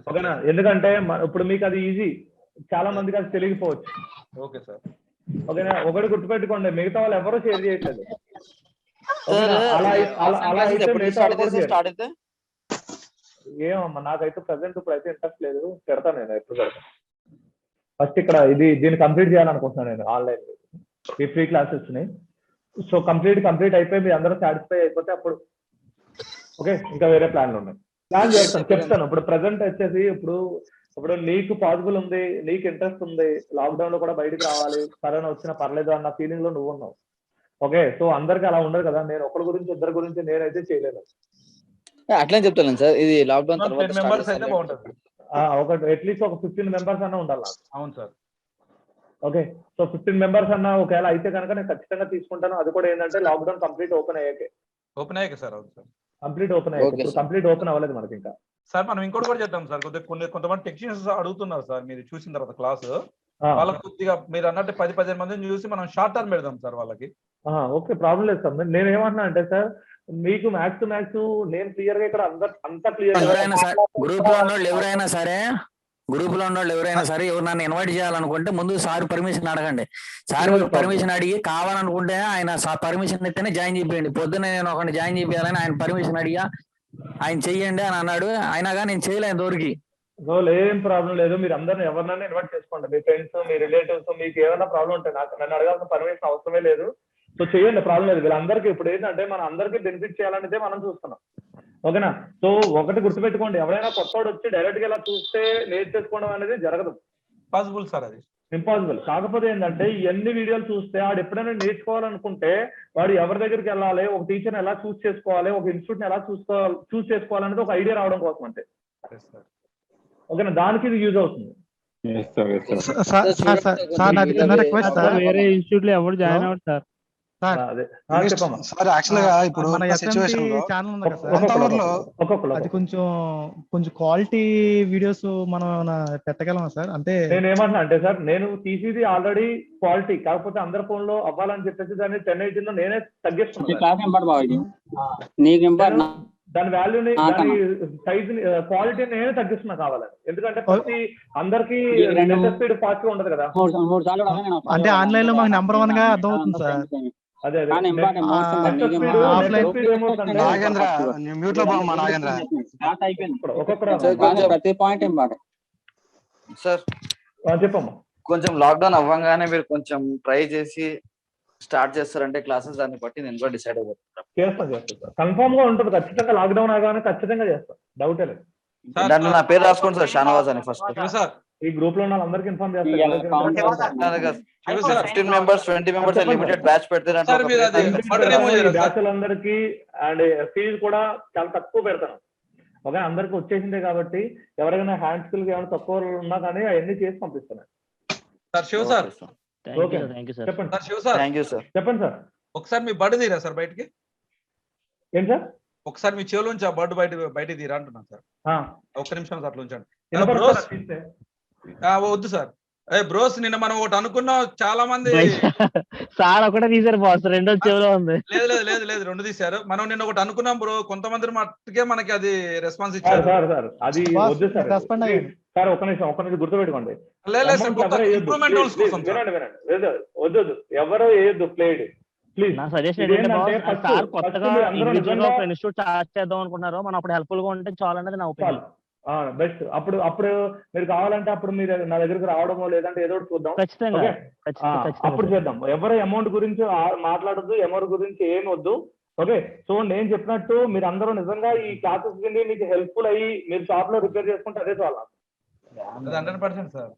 ఓకేనా. ఎందుకంటే ఇప్పుడు మీకు అది ఈజీ, చాలా మందికి అది తెలియకపోవచ్చు. Okay sir. ఓకేనా. ఒకటి గుర్తుపెట్టుకోండి, మిగతా వాళ్ళు ఎవరో షేర్ చేయట్లేదు. ఏమమ్మా నాకైతే ప్రెసెంట్ ఇప్పుడు అయితే ఇంట్రెస్ట్ లేదు. పెడతాను నేను ఎప్పుడు పెడతాను. ఫస్ట్ ఇక్కడ దీన్ని కంప్లీట్ చేయాలనుకుంటున్నాను నేను ఆన్లైన్. ఈ ఫ్రీ క్లాసెస్ ని. సో కంప్లీట్ అయిపోయి మీరు అందరూ సాటిస్ఫై అయిపోతే అప్పుడు ఓకే, ఇంకా వేరే ప్లాన్లు ఉన్నాయి. ప్లాన్ చేస్తాను, చెప్తాను. ఇప్పుడు ప్రెసెంట్ వచ్చేసి ఇప్పుడు నీకు పాసిబుల్ ఉంది, నీకు ఇంట్రెస్ట్ ఉంది, లాక్డౌన్ లో కూడా బయటకు రావాలి, కరోనా వచ్చినా పర్లేదు అన్న ఫీలింగ్ లో నువ్వు ఉన్నావు. ఓకే. సో అందరికి అలా ఉండదు కదా. నేను ఒకరి గురించి ఇద్దరి గురించి నేనైతే చేయలేను. అట్లా చెప్తాను సార్. ఇది లాక్డౌన్ తర్వాత ఒకటి అట్లీస్ట్ ఒక 15 మెంబర్స్ అన్న ఉండాలి. అవును సార్. ఓకే. సో 15 మెంబర్స్ అన్న ఒకవేళ అయితే కనుక నేను ఖచ్చితంగా తీసుకుంటాను. అది కూడా ఏంటంటే లాక్డౌన్ కంప్లీట్ ఓపెన్ అయ్యాకే సార్. అవును సార్. కంప్లీట్ ఓపెన్ అయ్యాక. కంప్లీట్ ఓపెన్ అవ్వలేదు మనకి ఇంకా. సార్ మనం ఇంకోటి కూడా చేద్దాం సార్. కొంతమంది టెక్నీషియన్స్ అడుగుతున్నారు సార్, మీరు చూసిన తర్వాత క్లాస్ వాళ్ళకి కొద్దిగా మీరు అన్నట్టు 10-15 మందిని చూసి మనం షార్ట్ టర్మ్ పెడదాం సార్ వాళ్ళకి. ఓకే, ప్రాబ్లం లేదు సార్. నేను ఏమంటున్నా అంటే సార్, మీకు మ్యాథ్స్ టు మ్యాథ్స్ నేను క్లియర్ గా ఇక్కడ అంతా క్లియర్ గ్రూప్ లో ఎవరైనా సరే గ్రూప్ లో ఉన్న వాళ్ళు ఎవరైనా సరే ఎవరు నన్ను ఇన్వైట్ చేయాలనుకుంటే ముందు సార్ పర్మిషన్ అడగండి. సార్ పర్మిషన్ అడిగి కావాలనుకుంటే ఆయన పర్మిషన్ ఇస్తేనే జాయిన్ చేయండి. పొద్దున్న నేను ఒకరిని జాయిన్ చేయాలని ఆయన పర్మిషన్ అడిగా ఆయన చెయ్యండి అని అన్నాడు. అయినాగా నేను చేయలేను దొరికి. సో ఏం ప్రాబ్లం లేదు, మీరు అందరిని ఎవరినైనా ఇన్వైట్ చేసుకోండి, మీ ఫ్రెండ్స్ మీ రిలేటివ్స్. మీకు ఏమైనా ప్రాబ్లం ఉంటే నన్ను అడగాల్సిన పర్మిషన్ అవసరమే లేదు. సో చేయండి, ప్రాబ్లం లేదు. వీళ్ళందరికీ ఇప్పుడు ఏంటంటే మనం అందరికీ బెనిఫిట్ చేయాలనేదే మనం చూస్తున్నాం. ఓకేనా? సో ఒకటి గుర్తుపెట్టుకోండి, ఎవరైనా కొత్తవాడు వచ్చి డైరెక్ట్ గా ఇలా చూస్తే నేర్చేసుకోవడం అనేది జరగదు. పాసిబుల్ సార్, అది ఇంపాసిబుల్. కాకపోతే ఏంటంటే ఇవన్నీ వీడియోలు చూస్తే వాడు ఎప్పుడైనా నేర్చుకోవాలనుకుంటే వాడు ఎవరి దగ్గరికి వెళ్ళాలి, ఒక టీచర్ని ఎలా చూస్ చేసుకోవాలి, ఒక ఇన్స్టిట్యూట్ ని ఎలా చూస్ చేసుకోవాలనేది ఒక ఐడియా రావడం కోసం అంటే. ఓకేనా? దానికి ఇది యూజ్ అవుతుంది. వేరే ఇన్స్టిట్యూట్ లో ఎవరు జాయిన్ అవ్వరు సార్. సార్ యాక్చువల్ గా ఇప్పుడు సిచువేషన్ లో అది కొంచెం క్వాలిటీ వీడియోస్ మనం పెట్టగలమా సార్? అంటే నేను ఏమంటున్నా అంటే సార్, నేను తీసేది ఆల్రెడీ క్వాలిటీ, కాకపోతే అందరి ఫోన్ లో అవ్వాలని చెప్పేసి దాన్ని 1080 లో నేనే తగ్గిస్తున్నాను. దాని వాల్యూని, దాని సైజ్ క్వాలిటీ నేనే తగ్గిస్తున్నా కావాలని. ఎందుకంటే ప్రతి అందరికి స్పీడ్ ఫాస్ట్ గా ఉండదు కదా. అంటే ఆన్లైన్ లో మాకు నెంబర్ 1 గా అర్థం అవుతుంది సార్. అదే ప్రతి పాయింట్ సార్ చెప్పమ్మా. కొంచెం లాక్డౌన్ అవ్వగానే మీరు కొంచెం ట్రై చేసి స్టార్ట్ చేస్తారంటే క్లాసెస్, దాన్ని బట్టి నేను కూడా డిసైడ్ అయిపోతాను. చేస్తాను కన్ఫర్మ్ గా ఉంటుంది. ఖచ్చితంగా లాక్డౌన్ అవగానే ఖచ్చితంగా చేస్తాను, డౌటే లేదు. దాంట్లో నా పేరు రాసుకోండి సార్, షానవాజ్ అని. ఫస్ట్ ఈ గ్రూప్ లో ఉన్న వాళ్ళందరికీ ఇన్ఫార్మ్ చేస్తారు. 15 మెంబర్స్ 20 మెంబర్స్ లిమిటెడ్ బ్యాచ్ పెడతారు. బ్యాచ్లందరికీ అండ్ ఫీజు కూడా చాలా తక్కువ పెడతాను. ఓకే, అందరికి వచ్చేసిందే కాబట్టి ఎవరైనా హ్యాండ్ స్కిల్ ఏమైనా తక్కువ ఉన్నా కానీ అవన్నీ చేసి పంపిస్తున్నాను. చెప్పండి సార్. ఒకసారి మీ బర్డ్ తీరా సార్ బయటికి. ఏం సార్? ఒకసారి మీ చెవులోంచి ఆ బర్డ్ బయట తీరా అంటున్నాను సార్. ఒక్క నిమిషం అట్లా ఉంచండి. వద్దు సార్. బ్రోస్, నిన్న మనం ఒకటి అనుకున్నాం, చాలా మంది సార్ ఒకటే తీసారు బాస్, రెండో చెవులో ఉంది. లేదు రెండు తీశారు. మనం నిన్న ఒకటి అనుకున్నాం బ్రో, కొంతమంది మట్టుకే మనకి అది రెస్పాన్స్ ఇచ్చారు. సార్ అది వద్దు సార్. సార్ ఒక నిమిషం గుర్తుపెట్టుకోండి. వద్దు, ఎవరో వేయద్దు ప్లేడ్ ప్లీజ్. నా సజెషన్ ఏంటంటే సార్ కొత్తగా ఇండివిజువల్ గా ఒక ఇన్స్టిట్యూట్ స్టార్ట్ చేద్దాం అనుకున్నారు, మనం అప్పుడు హెల్ప్ఫుల్ గా ఉంటే చాలు అనేది నా ఒపీనియన్. బెస్ట్. అప్పుడు మీరు కావాలంటే అప్పుడు మీరు నా దగ్గరకు రావడమో లేదంటే ఏదో ఒకటి చూద్దాం. అప్పుడు చేద్దాం. ఎవరు అమౌంట్ గురించి మాట్లాడద్దు, అమౌంట్ గురించి ఏం వద్దు. ఓకే, సో నేను చెప్పినట్టు మీరు అందరూ నిజంగా ఈ క్లాసెస్ కింద మీకు హెల్ప్ఫుల్ అయ్యి మీరు షాప్ లో రిపేర్ చేసుకుంటే అదే చాలా 100% సార్.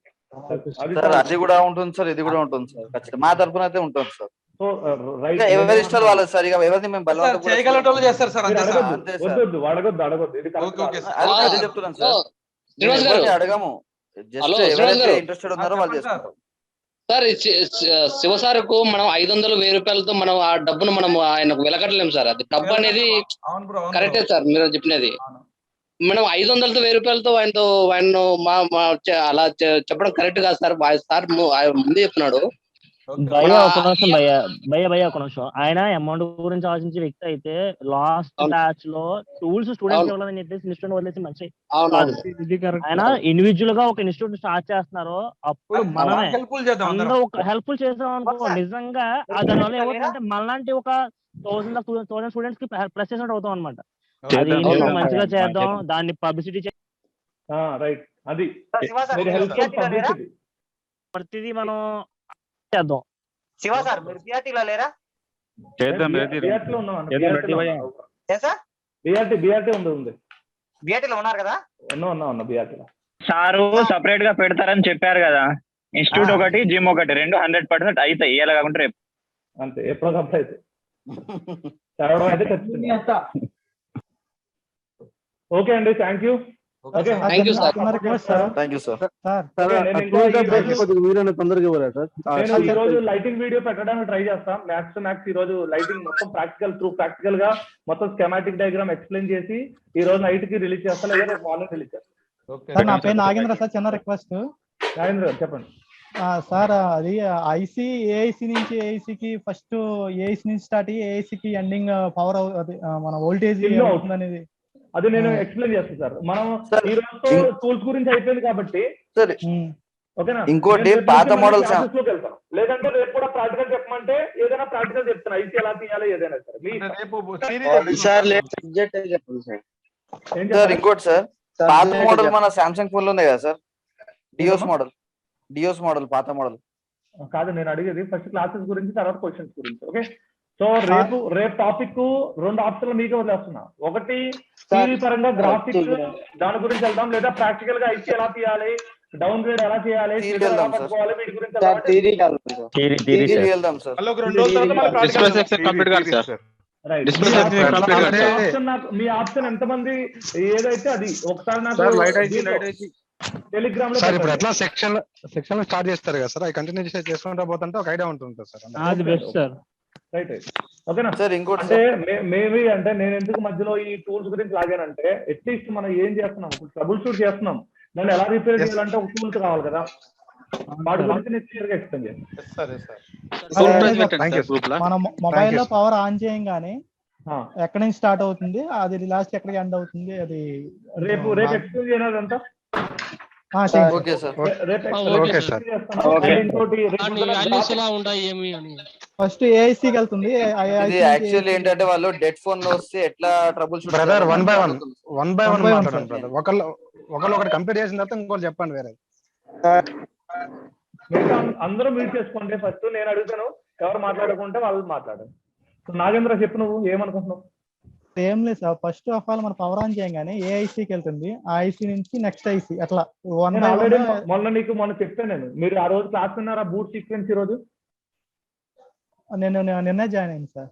అది కూడా ఉంటుంది సార్, ఇది కూడా ఉంటుంది సార్. ఖచ్చితంగా మా తరఫున అయితే ఉంటుంది సార్. సో ఎవరి ఇష్టాలు వాళ్ళు సార్. ఇక ఎవరిని మేము బలవంతం చేయగలటోళ్ళు చేస్తారు సార్. అంతే సార్. అడగొద్దు. అదే చెప్తున్నాను సార్. అడగము, జస్ట్ ఎవరైతే ఇంట్రెస్టెడ్ ఉన్నారో వాళ్ళు చేసుకుంటారు సార్. శివసార్కు మనం 500-1000 రూపాయలతో మనం ఆ డబ్బును మనం ఆయనకు వెలకట్టలేము సార్. అది డబ్బు అనేది కరెక్టే సార్ మీరు చెప్పినది. మనం 500-1000 రూపాయలతో ఆయన అలా చెప్పడం కరెక్ట్ కాదు సార్. సార్ ముందే చెప్తున్నాడు. భయ్యా ఒక నిమిషం, భయ్యా ఒక నిమిషం. ఆయన అమౌంట్ గురించి ఆలోచించే వ్యక్తి అయితే లాస్ట్ బ్యాచ్ లో టూల్స్ స్టూడెంట్స్ ఇవ్వాలని చెప్పేసి ఇన్స్టిట్యూట్ వదిలేసి మంచి ఆయన ఇండివిజువల్ గా ఒక ఇన్స్టిట్యూట్ స్టార్ట్ చేస్తున్నారు. అప్పుడు మనమే అందరూ ఒక హెల్ప్ఫుల్ చేసాం అనుకో, నిజంగా దానివల్ల ఏమవుతుందంటే మనలాంటి ఒక 1000 స్టూడెంట్స్ కి ప్లస్ చేసినట్టు అవుతాం అనమాట. అది మంచిగా చేద్దాం, దాన్ని పబ్లిసిటీ ప్రతిదీ మనం చేద్దాం. శివ సార్, మీరు బిఆర్టీలో లేరా? బిఆర్టీలో ఉన్నారు కదా? సారు సపరేట్ గా పెడతారని చెప్పారు కదా. ఇన్స్టిట్యూట్ ఒకటి, జిమ్ ఒకటి, 200% అయితే ఇయ్యాలి కాకుండా రేపు అంతే. ఎప్పటికప్పుడు అయితే చదవడం అయితే ఖచ్చితంగా. ఓకే అండి, థ్యాంక్ యూ. నేను ఈ రోజు లైటింగ్ వీడియో పెట్టడానికి ట్రై చేస్తాం. మ్యాక్స్ ఈ రోజు లైటింగ్ మొత్తం ప్రాక్టికల్ గా మొత్తం స్కెమాటిక్ డయాగ్రామ్ ఎక్స్ప్లెయిన్ చేసి ఈ రోజు నైట్ కి రిలీజ్ చేస్తాం, లేదా రేపు మార్నింగ్ రిలీజ్ చేస్తాం. నా పేరు నాగేంద్ర సార్. చిన్న రిక్వెస్ట్. నాగేంద్ర చెప్పండి సార్. అది ఐసీ ఏఐసి నుంచి ఏఐసికి ఫస్ట్ ఏఐసి నుంచి స్టార్ట్ అయ్యి ఏఐసికి ఎండింగ్ పవర్ మన వోల్టేజ్ అవుతుంది అనేది అది నేను ఎక్స్ప్లెయిన్ చేస్తాను సార్. మనం ఈ రోజు టూల్స్ గురించి అయిపోయింది కాబట్టి సార్ ఓకేనా? ఇంకోటి నేను రేపు పాత నుంచి మళ్ళీ మోడల్స్ classes లోకి వెళ్తాను. లేదంటే రేపు కూడా ప్రాక్టికల్ చెప్పమంటే ఏదైనా ప్రాక్టికల్ చెప్తాను, ఐసీ ఎలా తీయాలి ఏదైనా సరే. మీ ఇష్టం. సార్ లేదు సబ్జెక్ట్ చెప్పండి సార్. ఏం సార్ చెప్పాలి? ఇంకోటి సార్ పాత మోడల్ మన సామ్సంగ్ ఫోన్ లో ఉన్నాయి కదా సార్, డియోస్ మోడల్ పాత మోడల్. కాదు నేను అడిగేది ఫస్ట్ క్లాసెస్ గురించి, తర్వాత క్వశ్చన్స్ గురించి. ఓకే, సో రేపు టాపిక్ 2 ఆప్షన్లు మీకే వదిలేస్తున్నా. ఒకటి థియరీ పరంగా గ్రాఫిక్స్ దాని గురించి వెళ్దాం, లేదా ప్రాక్టికల్ గా ఐసీ ఎలా తీయాలి, డౌన్ గ్రేడ్ ఎలా చేయాలి, ఎలా పట్టుకోవాలి, వీటి గురించి వెళ్దాం సార్. మీ ఆప్షన్ ఎంతమంది ఏదైతే అది ఒకసారి నాకు టెలిగ్రామ్ లో సార్ ఇప్పుడు ఎట్లా సెక్షన్ స్టార్ట్ చేస్తారు కదా సార్, అది కంటిన్యూ చేసుకుంటా పోతుంటే ఒక ఐడియా ఉంటుంది సార్. అది బెస్ట్ సార్. రైట్ ఓకేనా సార్? ఇంకోటి అంటే మేబీ అంటే నేను ఎందుకు మధ్యలో ఈ టూల్స్ గురించి లాగానంటే, అట్లీస్ట్ మనం ఏం చేస్తున్నాం, ట్రబుల్ షూట్ చేస్తున్నాం, దాన్ని ఎలా రిపేర్ చేయాలంటే ఒక టూల్స్ కావాలి కదా, వాటి గురించి నేను క్లియర్ గా ఎక్స్ప్లెయిన్ చేస్తాను. మనం మొబైల్ లో పవర్ ఆన్ చేయంగానే ఎక్కడి నుంచి స్టార్ట్ అవుతుంది, అది లాస్ట్ ఎక్కడికి ఎండ్ అవుతుంది, అది రేపు ఎక్స్ప్లెయిన్ చేయలేదు అంతా. Okay sir. ఫస్ట్ ఏఐసీకి వెళ్తుంది. ఇది యాక్చువల్లీ ఏంటంటే వాళ్ళు డెడ్ ఫోన్ లో వస్తే ఎట్లా trouble shoot brother one by one మాట్లాడండి బ్రదర్. ఒకటి కంప్లీట్ చేసిన తర్వాత ఇంకోటి చెప్పండి వేరే. అందరూ మ్యూట్ చేసుకోండి ఫస్ట్. నేను అడుగుతాను, ఎవరు మాట్లాడుకుంటే వాళ్ళు మాట్లాడండి. నాగేంద్ర చెప్పు, నువ్వు ఏమనుకుంటున్నావు? ఏం లేదు సార్, ఫస్ట్ ఆఫ్ ఆల్ మన పవర్ ఆన్ చేయగానే ఏఐసీకి వెళ్తుంది, ఆ ఐసీ నుంచి నెక్స్ట్ ఐసీ అట్లా మొన్న చెప్పాను నేను. మీరు ఆ రోజు క్లాస్ విన్నారా బూట్ సీక్వెన్స్? ఈ రోజు నేను నిన్న జాయిన్ అయింది సార్.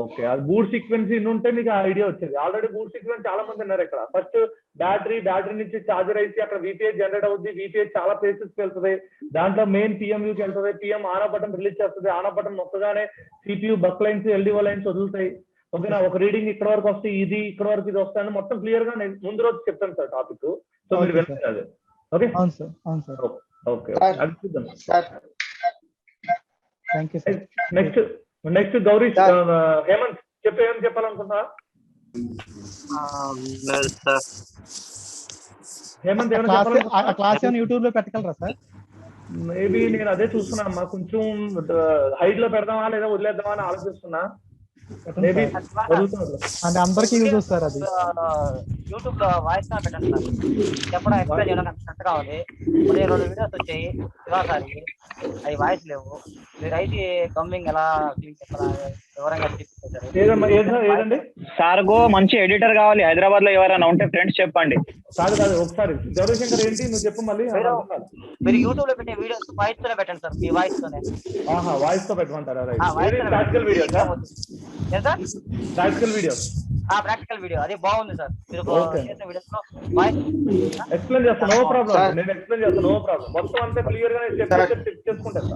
ఓకే, అది బూట్ సీక్వెన్స్ ఉంటే మీకు ఐడియా వచ్చేది. ఆల్రెడీ బూట్ సీక్వెన్స్ చాలా మంది ఉన్నారు ఇక్కడ. ఫస్ట్ బ్యాటరీ నుంచి చార్జర్ అయితే అక్కడ విపిహెచ్ జనరేట్ అవుతుంది, విపిహెచ్ చాలా ప్లేసెస్ కి వెళ్తుంది, దాంట్లో మెయిన్ పిఎంయూకి వెళ్తుంది, PM on off button release చేస్తుంది, ఆన్ ఆఫ్ బటన్ నొక్కగానే CPU buck lines LDO lines వదులుతాయి. ఓకేనా? ఒక రీడింగ్ ఇక్కడ వరకు వస్తే ఇది, ఇక్కడ వరకు ఇది వస్తాయని మొత్తం క్లియర్ గా నేను ముందు రోజు చెప్తాను సార్ టాపిక్. సో మీరు వెళ్ళండి అదే. ఓకే, అవును సార్, అవును సార్. ఓకే, అది చూద్దాం. Thank you sir. Next Gauri Hemant చెప్పు, ఏమని చెప్పాలనుకుంటున్నా? హేమంత్ ఏమైనా క్లాస్ యూట్యూబ్ లో పెట్టగలరా సార్? మేబీ నేను అదే చూస్తున్నా అమ్మా, కొంచెం హైట్ లో పెడదామా లేదా వదిలేద్దామా అని ఆలోచిస్తున్నా. అంటే అందరికీ యూజ్ వస్తారు. అది యూట్యూబ్ లో వాయిస్ పెట్టండి సార్, చెప్పడం ఎక్స్ప్లెయిన్ చేయడం కరెక్ట్ గా ఉంది. 2 వీడియోస్ వచ్చాయి శివాసారి, అవి వాయిస్ లేవు. మీరు అయితే కమ్మింగ్ ఎలా వివరంగా ఏదండి సార్గో మంచి ఎడిటర్ కావాలి హైదరాబాద్ లో, ఎవరైనా ఉంటే ఫ్రెండ్స్ చెప్పండి. కాదు ఒకసారి గౌరీశంకర్ ఏంటి నువ్వు చెప్పు మళ్ళీ. మీరు యూట్యూబ్ లో పెట్టే వీడియోస్ వాయిస్ తోనే పెట్టండి సార్, మీ వాయిస్ తోనే. వాయిస్ తో పెట్టమంటారా? Practical video, practical video, practical video అది బాగుంది సార్. మీరు ఎక్స్ప్లెయిన్ చేస్తాను, నో ప్రాబ్లం. నేను ఎక్స్ప్లెయిన్ చేస్తాను, నో ప్రాబ్లం. మొత్తం అంతా క్లియర్ గా చెక్ చేసుకుంటాను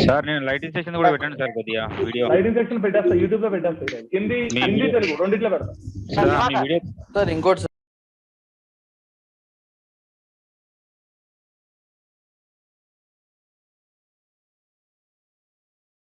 సార్. నేను లైటింగ్ సెక్షన్ కూడా పెట్టండి సార్ కొద్దిగా వీడియో. లైటింగ్ సెక్షన్ పెట్టేస్తా, యూట్యూబ్ లో పెట్టేస్తా. హిందీ తెలుగు రెండిట్లో పెడతా సార్. ఇంకోటి